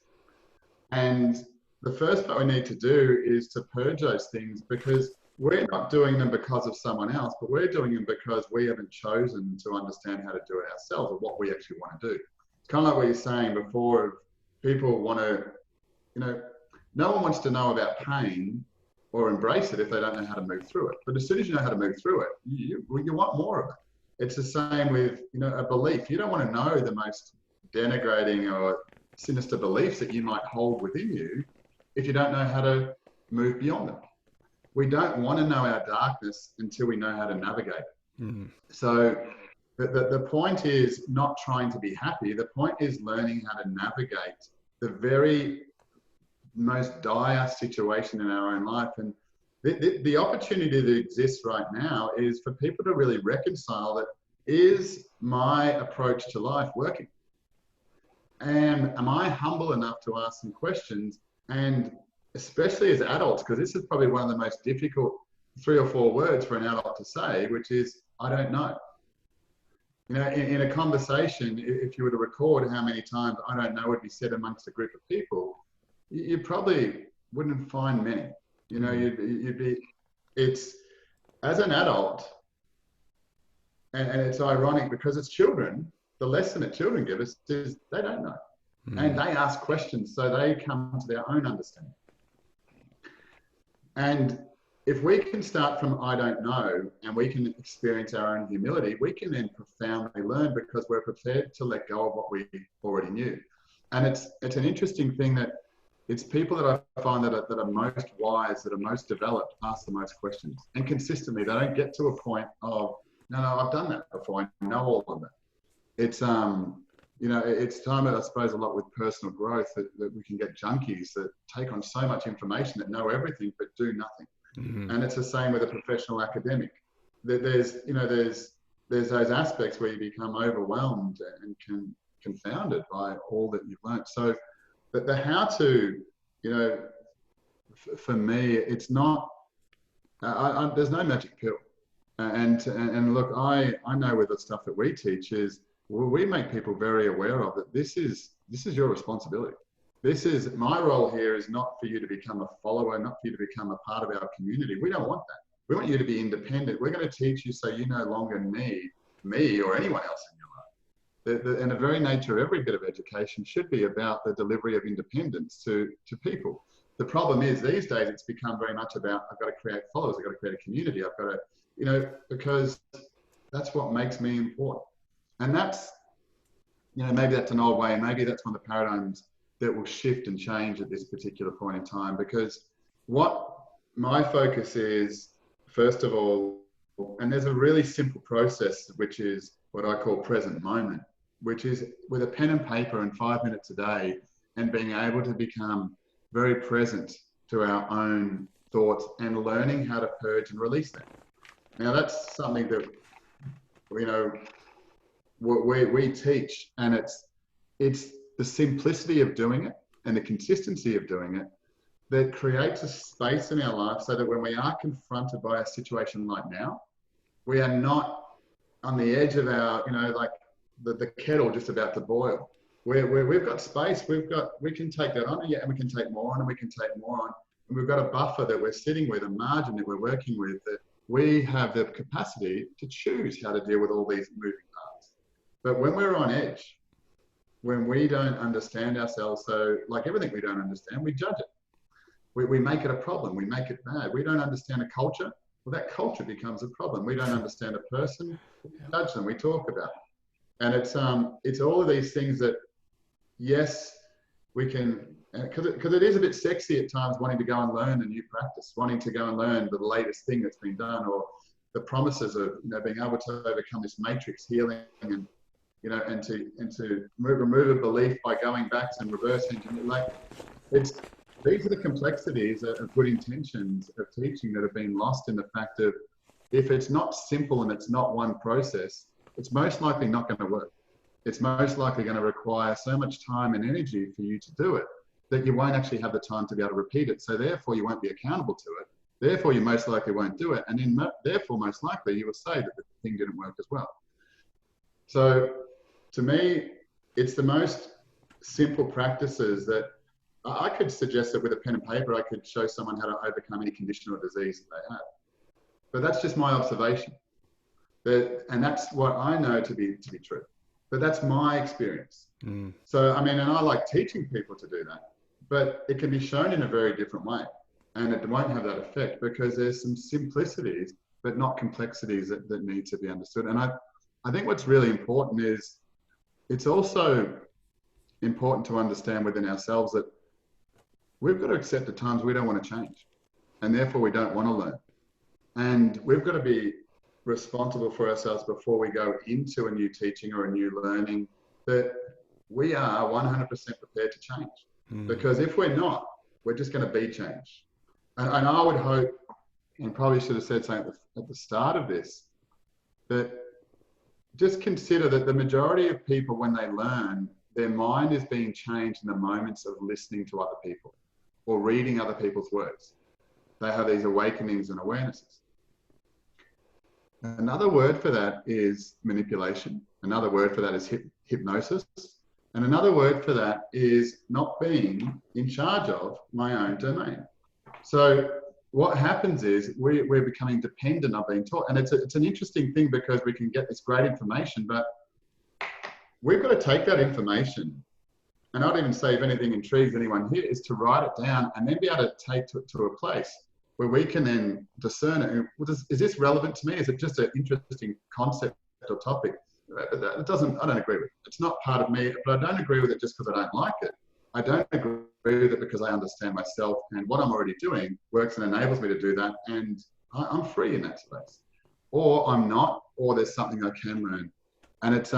And the first part we need to do is to purge those things, because we're not doing them because of someone else, but we're doing them because we haven't chosen to understand how to do it ourselves or what we actually want to do. It's kind of like what you're saying before, people want to, no one wants to know about pain or embrace it if they don't know how to move through it. But as soon as you know how to move through it, you want more of it. It's the same with, a belief. You don't want to know the most denigrating or sinister beliefs that you might hold within you if you don't know how to move beyond them. We don't want to know our darkness until we know how to navigate it. Mm-hmm. So the point is not trying to be happy. The point is learning how to navigate the very most dire situation in our own life. And the opportunity that exists right now is for people to really reconcile that, is my approach to life working? And am I humble enough to ask some questions? And especially as adults, because this is probably one of the most difficult 3 or 4 words for an adult to say, which is, I don't know. In a conversation, if you were to record how many times I don't know would be said amongst a group of people, you probably wouldn't find many. It's, as an adult, and it's ironic because it's children, the lesson that children give us is they don't know. And they ask questions, so they come to their own understanding. And if we can start from I don't know, and we can experience our own humility, we can then profoundly learn because we're prepared to let go of what we already knew. And it's an interesting thing that it's people that I find that are most wise, that are most developed, ask the most questions. And consistently, they don't get to a point of, no, I've done that before. I know all of that. It's, it's time, I suppose, a lot with personal growth that we can get junkies that take on so much information that know everything but do nothing. Mm-hmm. And it's the same with a professional academic. There's those aspects where you become overwhelmed and confounded by all that you've learned. So the how to, for me, it's not, there's no magic pill. And look, I know with the stuff that we teach is, we make people very aware of that this is your responsibility. This is my role here is not for you to become a follower, not for you to become a part of our community. We don't want that. We want you to be independent. We're going to teach you so you no longer need me or anyone else in your life. And the very nature of every bit of education should be about the delivery of independence to people. The problem is these days it's become very much about, I've got to create followers, I've got to create a community, I've got to, because that's what makes me important. And that's, maybe that's an old way, and maybe that's one of the paradigms that will shift and change at this particular point in time, because what my focus is, first of all, and there's a really simple process, which is what I call present moment, which is with a pen and paper and 5 minutes a day and being able to become very present to our own thoughts and learning how to purge and release them. Now that's something that, we teach, and it's the simplicity of doing it and the consistency of doing it that creates a space in our life so that when we are confronted by a situation like now, we are not on the edge of our, like the kettle just about to boil. We've got space, we can take that on, and we can take more on, and we can take more on. And we've got a buffer that we're sitting with, a margin that we're working with, that we have the capacity to choose how to deal with all these moving parts. But when we're on edge, when we don't understand ourselves, so like everything we don't understand, we judge it. We make it a problem, we make it bad. We don't understand a culture, well, that culture becomes a problem. We don't understand a person, we judge them, we talk about it. And it's all of these things that, yes, we can, because it is a bit sexy at times wanting to go and learn a new practice, wanting to go and learn the latest thing that's been done, or the promises of being able to overcome this matrix healing and and to remove a belief by going back and reversing. Like these are the complexities of good intentions of teaching that have been lost in the fact of, if it's not simple and it's not one process, it's most likely not going to work. It's most likely going to require so much time and energy for you to do it that you won't actually have the time to be able to repeat it. So therefore you won't be accountable to it. Therefore you most likely won't do it. And then therefore most likely you will say that the thing didn't work as well. So to me, it's the most simple practices that I could suggest that with a pen and paper, I could show someone how to overcome any condition or disease that they have. But that's just my observation. And that's what I know to be true. But that's my experience. Mm. So, and I like teaching people to do that, but it can be shown in a very different way. And it won't have that effect because there's some simplicities, but not complexities that need to be understood. And I think what's really important is, it's also important to understand within ourselves that we've got to accept at times we don't want to change, and therefore we don't want to learn. And we've got to be responsible for ourselves before we go into a new teaching or a new learning, that we are 100% prepared to change. Mm. Because if we're not, we're just going to be changed. And I would hope, and probably should have said something at the start of this, that just consider that the majority of people, when they learn, their mind is being changed in the moments of listening to other people or reading other people's words. They have these awakenings and awarenesses. Another word for that is manipulation. Another word for that is hypnosis. And another word for that is not being in charge of my own domain. So what happens is we're becoming dependent on being taught. And it's an interesting thing because we can get this great information, but we've got to take that information And I'd even say if anything intrigues anyone here is to write it down and then be able to take to a place where we can then discern it. Well, is this relevant to me? Is it just an interesting concept or topic? It doesn't, I don't agree with it. It's not part of me, but I don't agree with it just because I don't like it. I don't agree with it because I understand myself and what I'm already doing works and enables me to do that. And I'm free in that space. Or I'm not, or there's something I can learn. And it's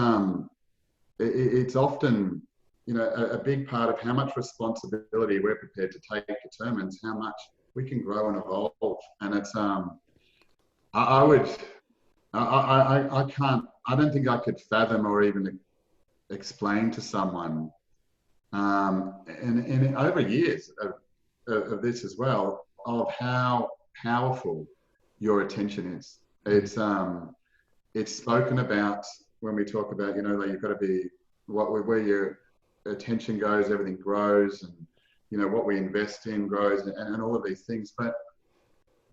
often, you know, a big part of how much responsibility we're prepared to take determines how much we can grow and evolve. And it's, I would, I can't, I don't think I could fathom or even explain to someone, and over years of this as well, of how powerful your attention is. It's spoken about when we talk about, you know, like you've got to be where your attention goes, everything grows, and you know what we invest in grows, and all of these things. But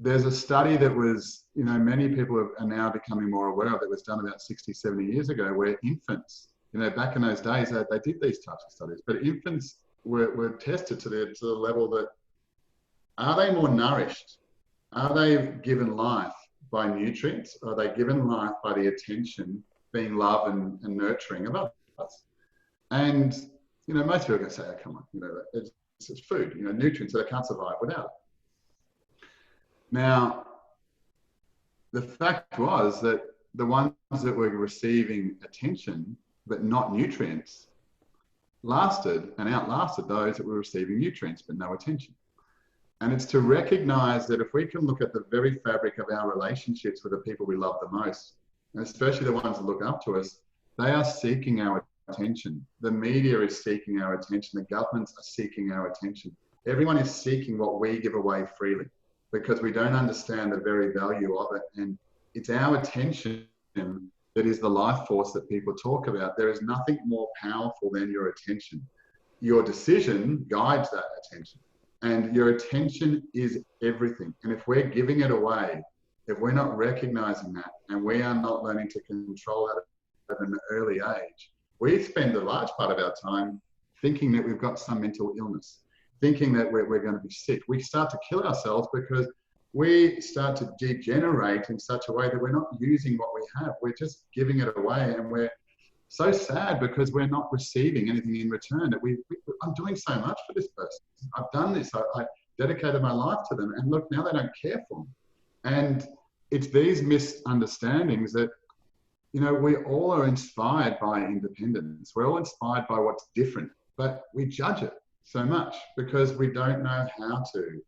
there's a study that was, you know, many people are now becoming more aware of, that was done about 60, 70 years ago, where infants, you know, back in those days, they did these types of studies, but infants were tested to the level that, are they more nourished? Are they given life by nutrients? Or are they given life by the attention, being love and nurturing of others? And, you know, most people are going to say, oh, come on, you know, it's food, you know, nutrients that I can't survive without it. Now, the fact was that the ones that were receiving attention but not nutrients lasted and outlasted those that were receiving nutrients but no attention. And it's to recognize that if we can look at the very fabric of our relationships with the people we love the most, and especially the ones that look up to us, they are seeking our attention. The media is seeking our attention. The governments are seeking our attention. Everyone is seeking what we give away freely, because we don't understand the very value of it. And it's our attention that is the life force that people talk about. There is nothing more powerful than your attention. Your decision guides that attention, and your attention is everything. And if we're giving it away, if we're not recognizing that, and we are not learning to control that at an early age, we spend a large part of our time thinking that we've got some mental illness, thinking that we're going to be sick. We start to kill ourselves because we start to degenerate in such a way that we're not using what we have. We're just giving it away, and we're so sad because we're not receiving anything in return. That I'm doing so much for this person. I've done this. I dedicated my life to them, and look, now they don't care for me. And it's these misunderstandings that, you know, we all are inspired by independence. We're all inspired by what's different, but we judge it so much because we don't know how to.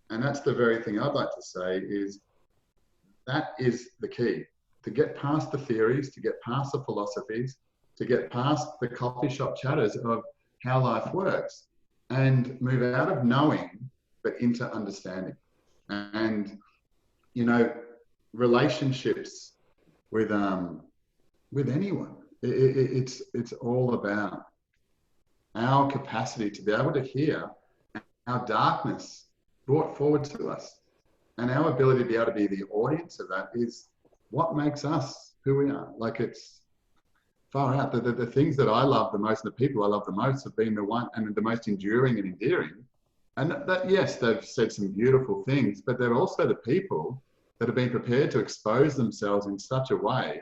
And that's the very thing I'd like to say, is that is the key. To get past the theories, to get past the philosophies, to get past the coffee shop chatters of how life works, and move out of knowing, but into understanding. And, you know, relationships with anyone, it's all about our capacity to be able to hear our darkness brought forward to us, and our ability to be able to be the audience of that is what makes us who we are. Like, it's far out. The things that I love the most, and the people I love the most, have been the one and the most enduring and endearing. And that, yes, they've said some beautiful things, but they're also the people that have been prepared to expose themselves in such a way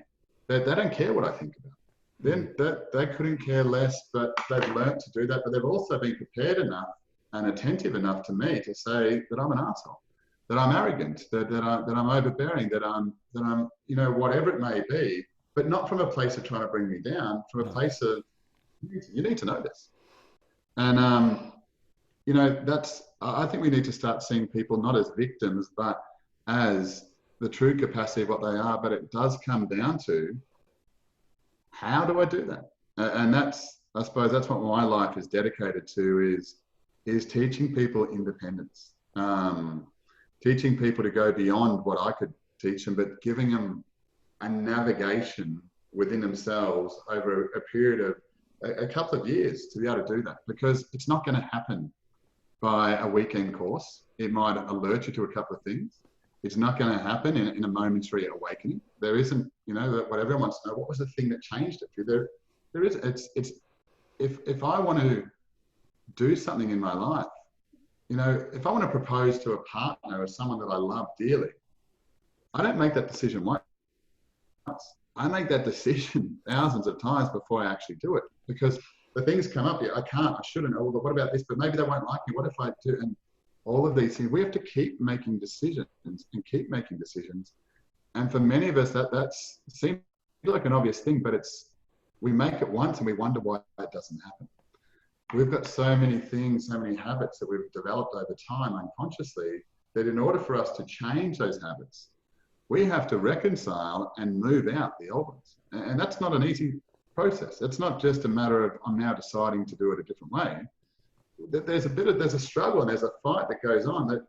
that they don't care what I think about. Then they couldn't care less, but they've learned to do that. But they've also been prepared enough and attentive enough to me to say that I'm an asshole, that I'm arrogant, that I'm overbearing, that I'm, you know, whatever it may be, but not from a place of trying to bring me down, from a place of, you need to know this. And, you know, I think we need to start seeing people not as victims, but as the true capacity of what they are. But it does come down to, how do I do that? And I suppose that's what my life is dedicated to, is teaching people independence, teaching people to go beyond what I could teach them, but giving them a navigation within themselves over a period of a couple of years to be able to do that, because it's not going to happen by a weekend course. It might alert you to a couple of things. It's not going to happen in a momentary awakening. There isn't, you know, what everyone wants to know, what was the thing that changed it for you? There is, it's, if I want to do something in my life. You know, if I want to propose to a partner or someone that I love dearly, I don't make that decision once. I make that decision thousands of times before I actually do it, because the things come up. Yeah, I can't, I shouldn't. Oh, but what about this? But maybe they won't like me. What if I do? And all of these things, we have to keep making decisions and keep making decisions. And for many of us, that's seems like an obvious thing, but we make it once and we wonder why it doesn't happen. We've got so many things, so many habits that we've developed over time unconsciously, that in order for us to change those habits, we have to reconcile and move out the old ones. And that's not an easy process. It's not just a matter of, I'm now deciding to do it a different way. There's a struggle and there's a fight that goes on, that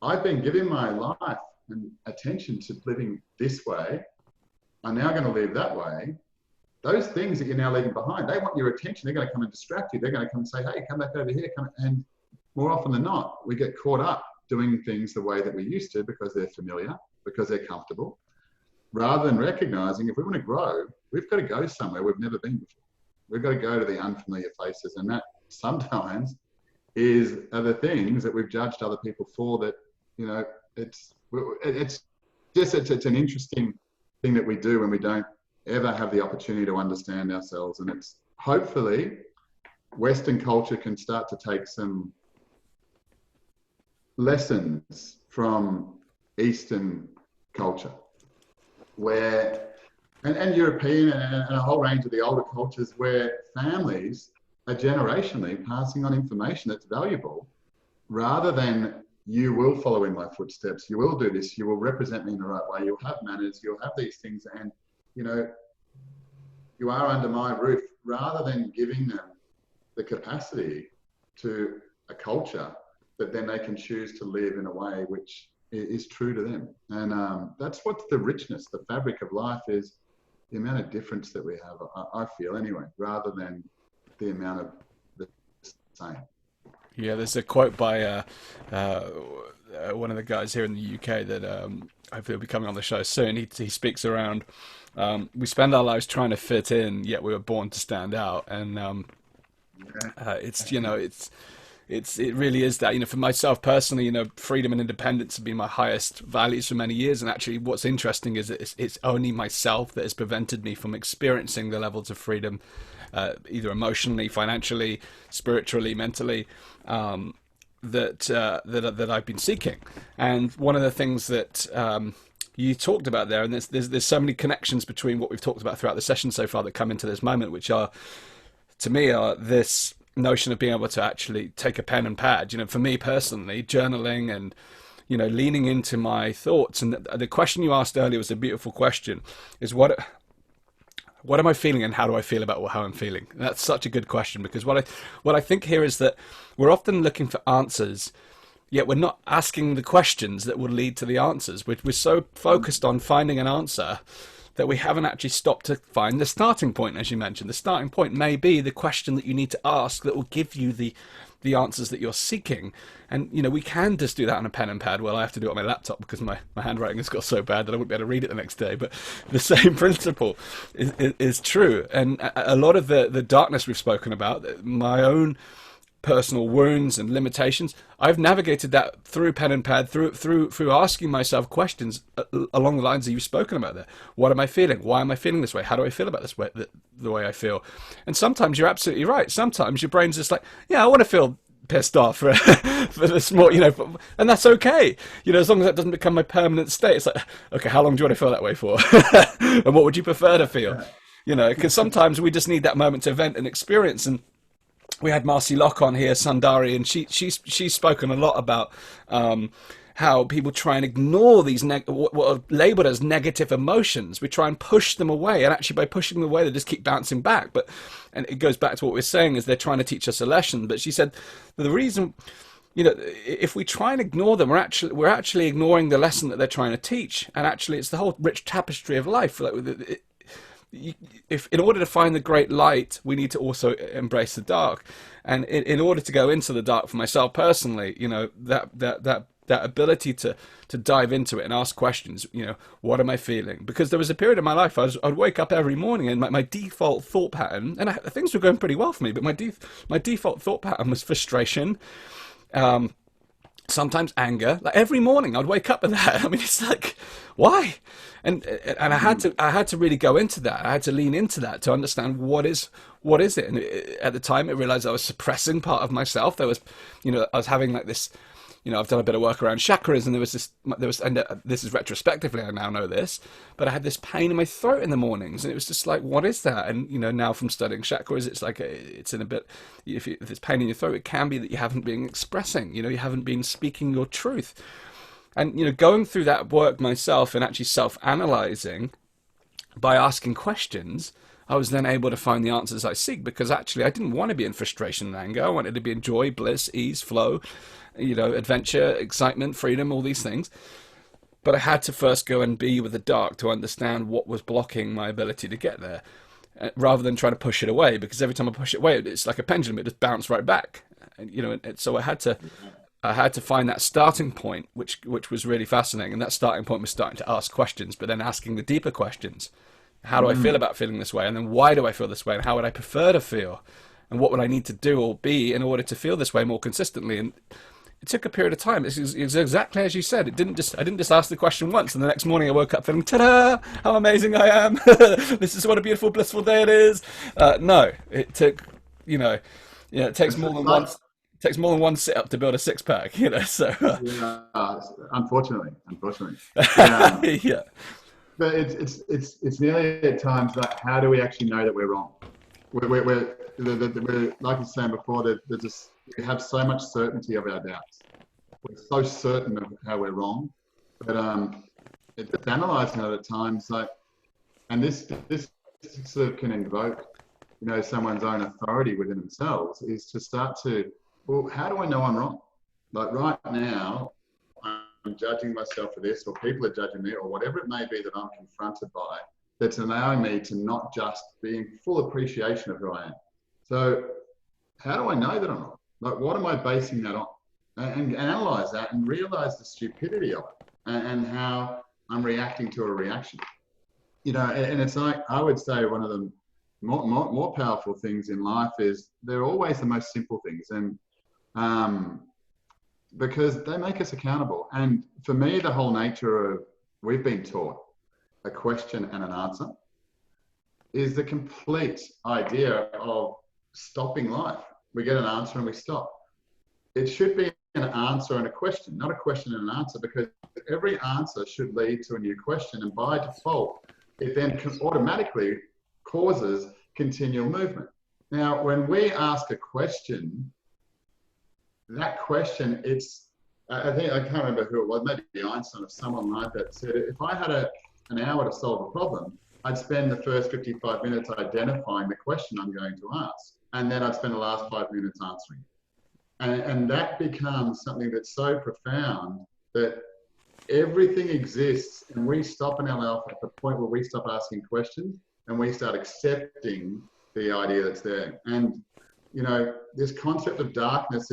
I've been giving my life and attention to living this way. I'm now going to live that way. Those things that you're now leaving behind, they want your attention. They're going to come and distract you. They're going to come and say, hey, come back over here. And more often than not, we get caught up doing things the way that we used to, because they're familiar, because they're comfortable, rather than recognizing if we want to grow, we've got to go somewhere we've never been before. We've got to go to the unfamiliar places. And that sometimes are the things that we've judged other people for, that, you know, it's an interesting thing that we do when we don't ever have the opportunity to understand ourselves. And it's hopefully Western culture can start to take some lessons from Eastern culture, where and European and a whole range of the older cultures, where families are generationally passing on information that's valuable, rather than, you will follow in my footsteps, you will do this, you will represent me in the right way, you'll have manners, you'll have these things, and, you know, you are under my roof, rather than giving them the capacity to a culture that then they can choose to live in a way which is true to them. And that's what the richness, the fabric of life is, the amount of difference that we have, I feel anyway, rather than the amount of the same. Yeah, there's a quote by one of the guys here in the UK that hopefully will be coming on the show soon. He speaks around, we spend our lives trying to fit in, yet we were born to stand out. And it's, you know, it really is that, you know, for myself personally, you know, freedom and independence have been my highest values for many years. And actually what's interesting is that it's only myself that has prevented me from experiencing the levels of freedom, either emotionally, financially, spiritually, mentally, that I've been seeking. And one of the things that you talked about there, and there's so many connections between what we've talked about throughout the session so far that come into this moment, which are, to me, are this notion of being able to actually take a pen and pad. You know, for me personally, journaling and, you know, leaning into my thoughts. And the question you asked earlier was a beautiful question, is what am I feeling and how do I feel about how I'm feeling? And that's such a good question, because what I think here is that we're often looking for answers, yet we're not asking the questions that will lead to the answers. We're so focused on finding an answer that we haven't actually stopped to find the starting point. As you mentioned, the starting point may be the question that you need to ask that will give you the answers that you're seeking. And, you know, we can just do that on a pen and pad. Well, I have to do it on my laptop because my handwriting has got so bad that I wouldn't be able to read it the next day. But the same principle is true. And a lot of the darkness we've spoken about, my own personal wounds and limitations, I've navigated that through pen and pad, through asking myself questions along the lines that you've spoken about there. What am I feeling? Why am I feeling this way? How do I feel about this way, the way I feel? And sometimes you're absolutely right. Sometimes your brain's just like, yeah, I want to feel pissed off for the small, you know, and that's okay. You know, as long as that doesn't become my permanent state. It's like, okay, how long do you want to feel that way for? And what would you prefer to feel? You know, because sometimes we just need that moment to vent and experience. And we had Marcy Locke on here, Sundari, and she's spoken a lot about how people try and ignore these what are labeled as negative emotions. We try and push them away, and actually by pushing them away, they just keep bouncing back. And it goes back to what we're saying, is they're trying to teach us a lesson. But she said the reason, you know, if we try and ignore them, we're actually ignoring the lesson that they're trying to teach. And actually, it's the whole rich tapestry of life. If in order to find the great light, we need to also embrace the dark. And in order to go into the dark, for myself personally, you know, that that ability to dive into it and ask questions. What am I feeling? Because there was a period in my life I'd wake up every morning and my default thought pattern, and things were going pretty well for me, but my default thought pattern was frustration, sometimes anger. Like every morning I'd wake up with that. I mean, it's like, why? And I had to really go into that. I had to lean into that to understand what is it. And at the time, I realized I was suppressing part of myself. I was having like this. I've done a bit of work around chakras, and and this is retrospectively, I now know this, but I had this pain in my throat in the mornings, and it was just like, what is that? And, now from studying chakras, it's like, it's in a bit, if there's pain in your throat, it can be that you haven't been expressing, you haven't been speaking your truth. And, going through that work myself and actually self-analyzing by asking questions, I was then able to find the answers I seek, because actually I didn't want to be in frustration and anger. I wanted to be in joy, bliss, ease, flow, adventure, excitement, freedom, all these things. But I had to first go and be with the dark to understand what was blocking my ability to get there, rather than trying to push it away, because every time I push it away, it's like a pendulum, it just bounced right back. And so I had to find that starting point, which was really fascinating. And that starting point was starting to ask questions, but then asking the deeper questions. How do I feel about feeling this way? And then why do I feel this way? And how would I prefer to feel? And what would I need to do or be in order to feel this way more consistently? And it took a period of time. It's exactly as you said. I didn't just ask the question once, and the next morning I woke up feeling, ta-da, how amazing I am. This is what a beautiful, blissful day it is. No, it took, it takes more than one. Takes more than one sit up to build a six pack, So yeah, unfortunately. Yeah. yeah. But it's nearly at times like, how do we actually know that we're wrong? We're like I was saying before, we have so much certainty of our doubts. We're so certain of how we're wrong, but it's analysing it at times. Like, and this sort of can invoke, someone's own authority within themselves, is to start to, well, how do I know I'm wrong? Like right now, I'm judging myself for this, or people are judging me, or whatever it may be that I'm confronted by, that's allowing me to not just be in full appreciation of who I am. So how do I know that I'm wrong? Like, what am I basing that on? And analyze that and realize the stupidity of it, and how I'm reacting to a reaction. And it's like, I would say one of the more powerful things in life is they're always the most simple things. And because they make us accountable. And for me, the whole nature of, we've been taught a question and an answer is the complete idea of stopping life. We get an answer and we stop. It should be an answer and a question, not a question and an answer, because every answer should lead to a new question. And by default, it then automatically causes continual movement. Now, when we ask a question, that question, I can't remember who it was, maybe Einstein or someone like that, said, if I had an hour to solve a problem, I'd spend the first 55 minutes identifying the question I'm going to ask, and then I'd spend the last 5 minutes answering. And that becomes something that's so profound that everything exists, and we stop in our life at the point where we stop asking questions and we start accepting the idea that's there. And, this concept of darkness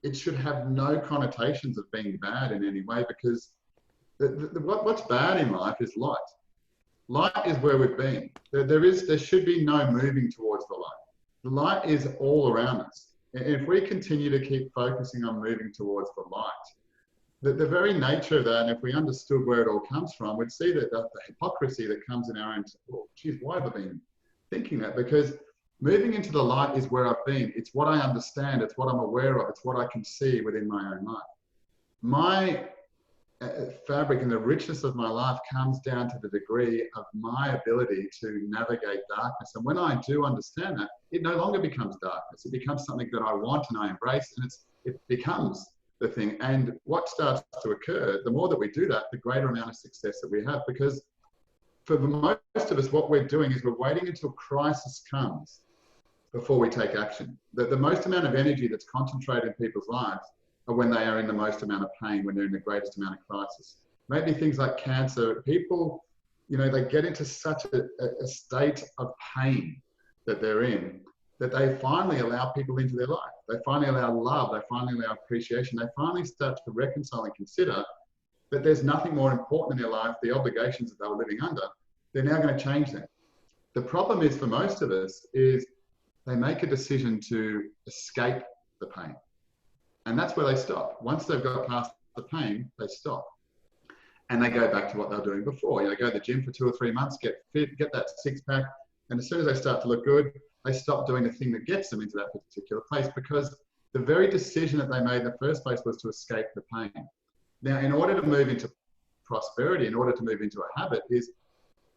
it should have no connotations of being bad in any way, because what's bad in life is light. Light is where we've been. There should be no moving towards the light. The light is all around us. If we continue to keep focusing on moving towards the light, the very nature of that, and if we understood where it all comes from, we'd see that the hypocrisy that comes in our own, well, geez, why have I been thinking that? Because moving into the light is where I've been. It's what I understand. It's what I'm aware of. It's what I can see within my own life. My fabric and the richness of my life comes down to the degree of my ability to navigate darkness. And when I do understand that, it no longer becomes darkness. It becomes something that I want and I embrace, and it becomes the thing. And what starts to occur, the more that we do that, the greater amount of success that we have. Because for most of us, what we're doing is we're waiting until crisis comes before we take action. The most amount of energy that's concentrated in people's lives are when they are in the most amount of pain, when they're in the greatest amount of crisis. Maybe things like cancer, people, they get into such a state of pain that they're in, that they finally allow people into their life. They finally allow love. They finally allow appreciation. They finally start to reconcile and consider that there's nothing more important in their life, the obligations that they were living under. They're now going to change that. The problem is for most of us is they make a decision to escape the pain. And that's where they stop. Once they've got past the pain, they stop. And they go back to what they were doing before. They go to the gym for 2 or 3 months, get fit, get that six pack. And as soon as they start to look good, they stop doing the thing that gets them into that particular place, because the very decision that they made in the first place was to escape the pain. Now, in order to move into prosperity, in order to move into a habit, is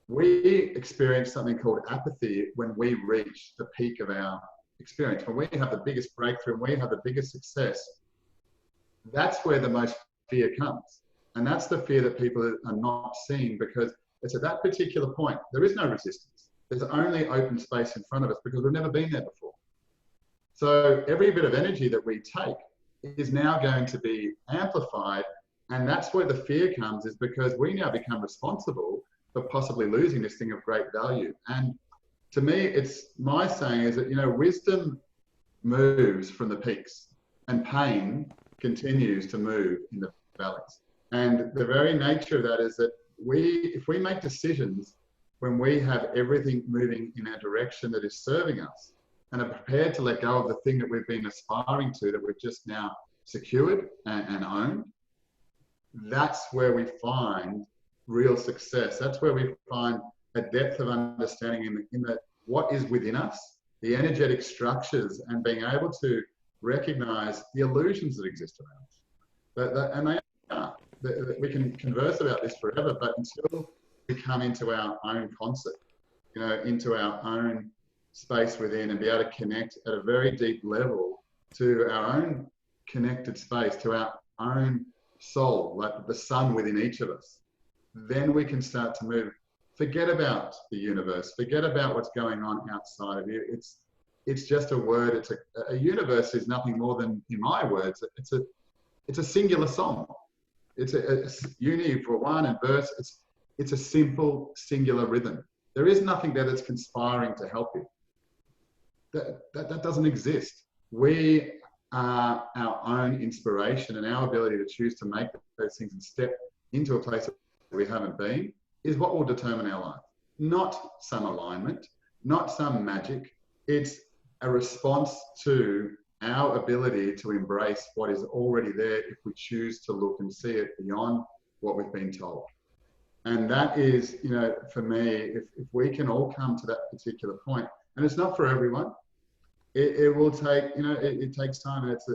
we experience something called apathy when we reach the peak of our experience. When we have the biggest breakthrough, when we have the biggest success, that's where the most fear comes. And that's the fear that people are not seeing, because it's at that particular point, there is no resistance. There's only open space in front of us because we've never been there before. So every bit of energy that we take is now going to be amplified. And that's where the fear comes, is because we now become responsible for possibly losing this thing of great value. And to me, it's my saying is that, wisdom moves from the peaks and pain continues to move in the valleys. And the very nature of that is that if we make decisions when we have everything moving in our direction that is serving us, and are prepared to let go of the thing that we've been aspiring to, that we've just now secured and owned, that's where we find real success. That's where we find a depth of understanding in what is within us, the energetic structures, and being able to recognize the illusions that exist around us. And they are. We can converse about this forever, but until we come into our own concept, into our own space within, and be able to connect at a very deep level to our own connected space, to our own soul, like the sun within each of us, then we can start to move. Forget about the universe. Forget about what's going on outside of you. It's just a word. A universe is nothing more than, in my words, it's a singular song. It's a uni for one, and verse. It's a simple singular rhythm. There is nothing there that's conspiring to help you. That doesn't exist. We are our own inspiration, and our ability to choose to make those things and step into a place that we haven't been is what will determine our life. Not some alignment, not some magic. It's a response to our ability to embrace what is already there if we choose to look and see it beyond what we've been told. And that is, for me, if we can all come to that particular point, and it's not for everyone, it will take, it takes time. And it's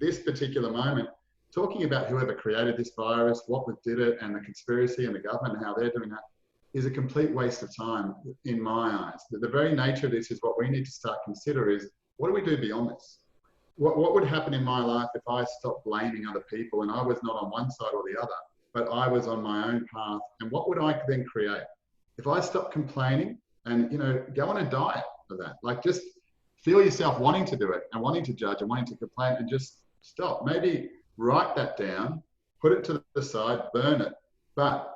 this particular moment, talking about whoever created this virus, what did it, and the conspiracy and the government and how they're doing that, is a complete waste of time in my eyes. The very nature of this is what we need to start consider is, what do we do beyond this? What would happen in my life if I stopped blaming other people and I was not on one side or the other, but I was on my own path? And what would I then create? If I stopped complaining and, go on a diet of that, like just feel yourself wanting to do it and wanting to judge and wanting to complain, and just stop. Maybe write that down, put it to the side, burn it. But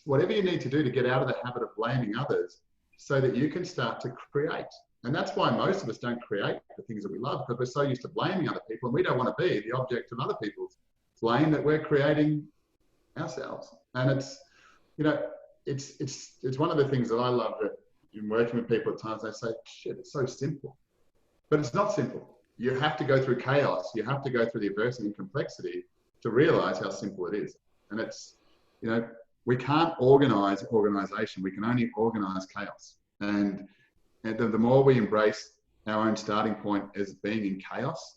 whatever you need to do to get out of the habit of blaming others so that you can start to create. And that's why most of us don't create the things that we love, because we're so used to blaming other people, and we don't want to be the object of other people's blame that we're creating ourselves. And it's one of the things that I love that in working with people at times, they say, shit, it's so simple. But it's not simple. You have to go through chaos. You have to go through the adversity and complexity to realize how simple it is. And it's, we can't organize organization. We can only organize chaos. And the more we embrace our own starting point as being in chaos,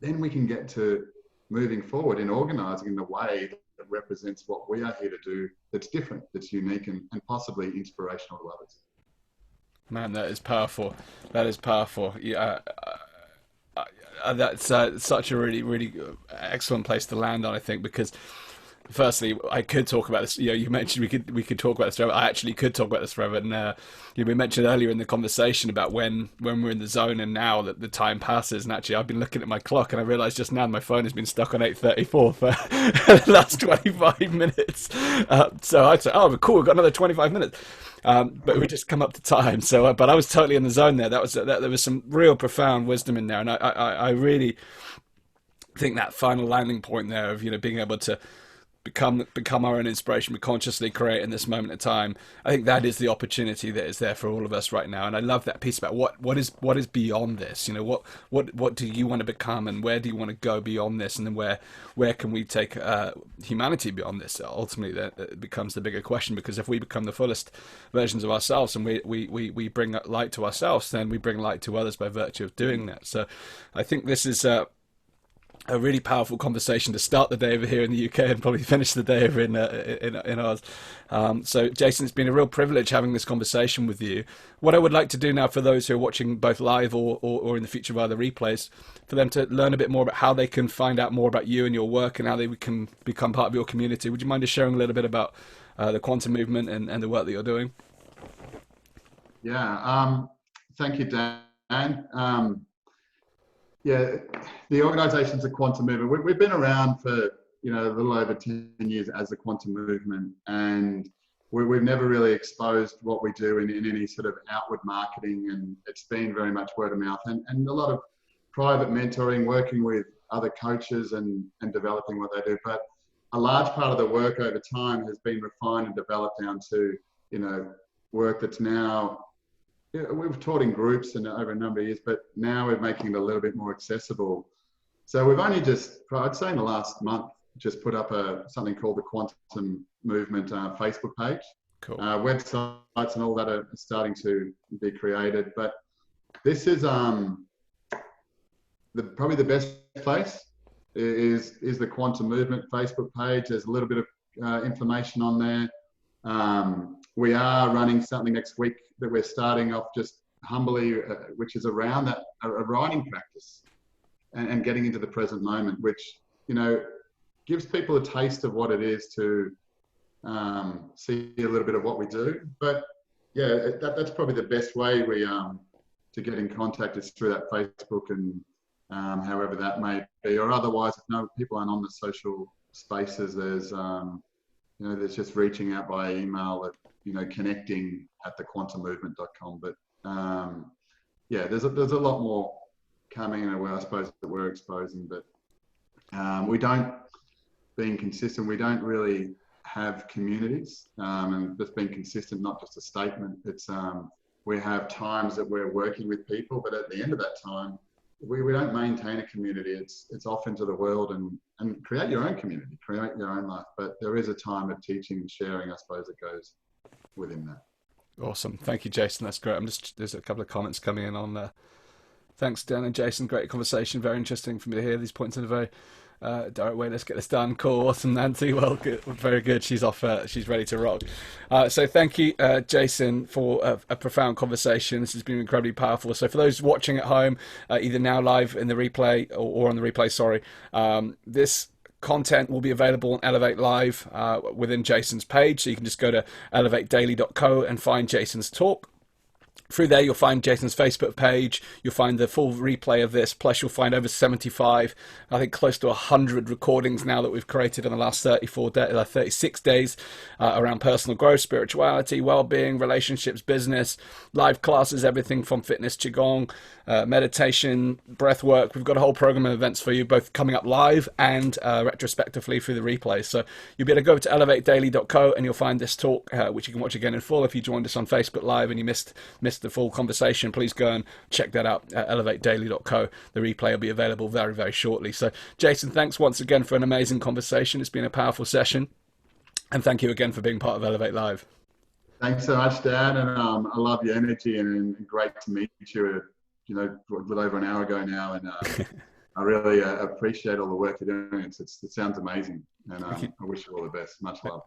then we can get to moving forward in organizing in the way that represents what we are here to do, that's different, that's unique, and possibly inspirational to others. Man, that is powerful. That is powerful. Yeah, that's such a really, really excellent place to land on, I think, because firstly, I could talk about this. You mentioned we could talk about this forever. I actually could talk about this forever. And we mentioned earlier in the conversation about when we're in the zone and now that the time passes. And actually, I've been looking at my clock and I realised just now my phone has been stuck on 8:34 for the last 25 minutes. So I'd say, oh, cool, we've got another 25 minutes. But we just come up to time. So, but I was totally in the zone there. There was some real profound wisdom in there, and I really think that final landing point there of being able to become our own inspiration, we consciously create in this moment of time. I think that is the opportunity that is there for all of us right now. And I love that piece about what is beyond this. What do you want to become, and where do you want to go beyond this, and then where can we take humanity beyond this? Ultimately, that becomes the bigger question, because if we become the fullest versions of ourselves and we bring light to ourselves, then we bring light to others by virtue of doing that. So I think this is a really powerful conversation to start the day over here in the UK and probably finish the day over in ours. So, Jason, it's been a real privilege having this conversation with you. What I would like to do now for those who are watching both live or in the future via the replays, for them to learn a bit more about how they can find out more about you and your work and how they can become part of your community. Would you mind just sharing a little bit about the quantum movement and the work that you're doing? Yeah, thank you, Dan. Yeah, the organisation's a quantum movement. We've been around for a little over 10 years as a quantum movement, and we've never really exposed what we do in any sort of outward marketing, and it's been very much word of mouth and a lot of private mentoring, working with other coaches and developing what they do. But a large part of the work over time has been refined and developed down to work that's now. Yeah, we've taught in groups and over a number of years, but now we're making it a little bit more accessible. So we've only just, I'd say in the last month, just put up something called the Quantum Movement Facebook page. Cool. Websites and all that are starting to be created, but this is probably the best place is the Quantum Movement Facebook page. There's a little bit of information on there. We are running something next week that we're starting off just humbly, which is around that a writing practice and getting into the present moment, which gives people a taste of what it is to see a little bit of what we do. But yeah, that's probably the best way to get in contact is through that Facebook and however that may be, or otherwise if people aren't on the social spaces, there's just reaching out by email at connecting at thequantummovement.com. But yeah, there's a lot more coming in I suppose that we're exposing, but being consistent, we don't really have communities, and just being consistent, not just a statement. It's we have times that we're working with people, but at the end of that time, we don't maintain a community. It's off into the world and create your own community, create your own life. But there is a time of teaching and sharing, I suppose, that goes within that. Awesome. Thank you, Jason. That's great. There's a couple of comments coming in on there. Thanks, Dan and Jason. Great conversation. Very interesting for me to hear these points in a very direct way. Let's get this done. Cool. Awesome, Nancy. Well, good. Very good. She's off. She's ready to rock. So thank you, Jason, for a profound conversation. This has been incredibly powerful. So for those watching at home, either now live in the replay or on the replay, sorry, this content will be available on Elevate Live within Jason's page. So you can just go to elevatedaily.co and find Jason's talk. Through there, you'll find Jason's Facebook page. You'll find the full replay of this. Plus, you'll find over 75, I think close to 100 recordings now that we've created in the last 36 days around personal growth, spirituality, well-being, relationships, business, live classes, everything from fitness, qigong, meditation, breath work. We've got a whole program of events for you, both coming up live and retrospectively through the replays. So you'll be able to go to elevatedaily.co and you'll find this talk, which you can watch again in full. If you joined us on Facebook Live and you missed the full conversation, please go and check that out at elevatedaily.co. The replay will be available very, very shortly. So, Jason, thanks once again for an amazing conversation. It's been a powerful session. And thank you again for being part of Elevate Live. Thanks so much, Dan. And I love your energy and great to meet you, a little over an hour ago now. And I really appreciate all the work you're doing. It sounds amazing. And I wish you all the best. Much love.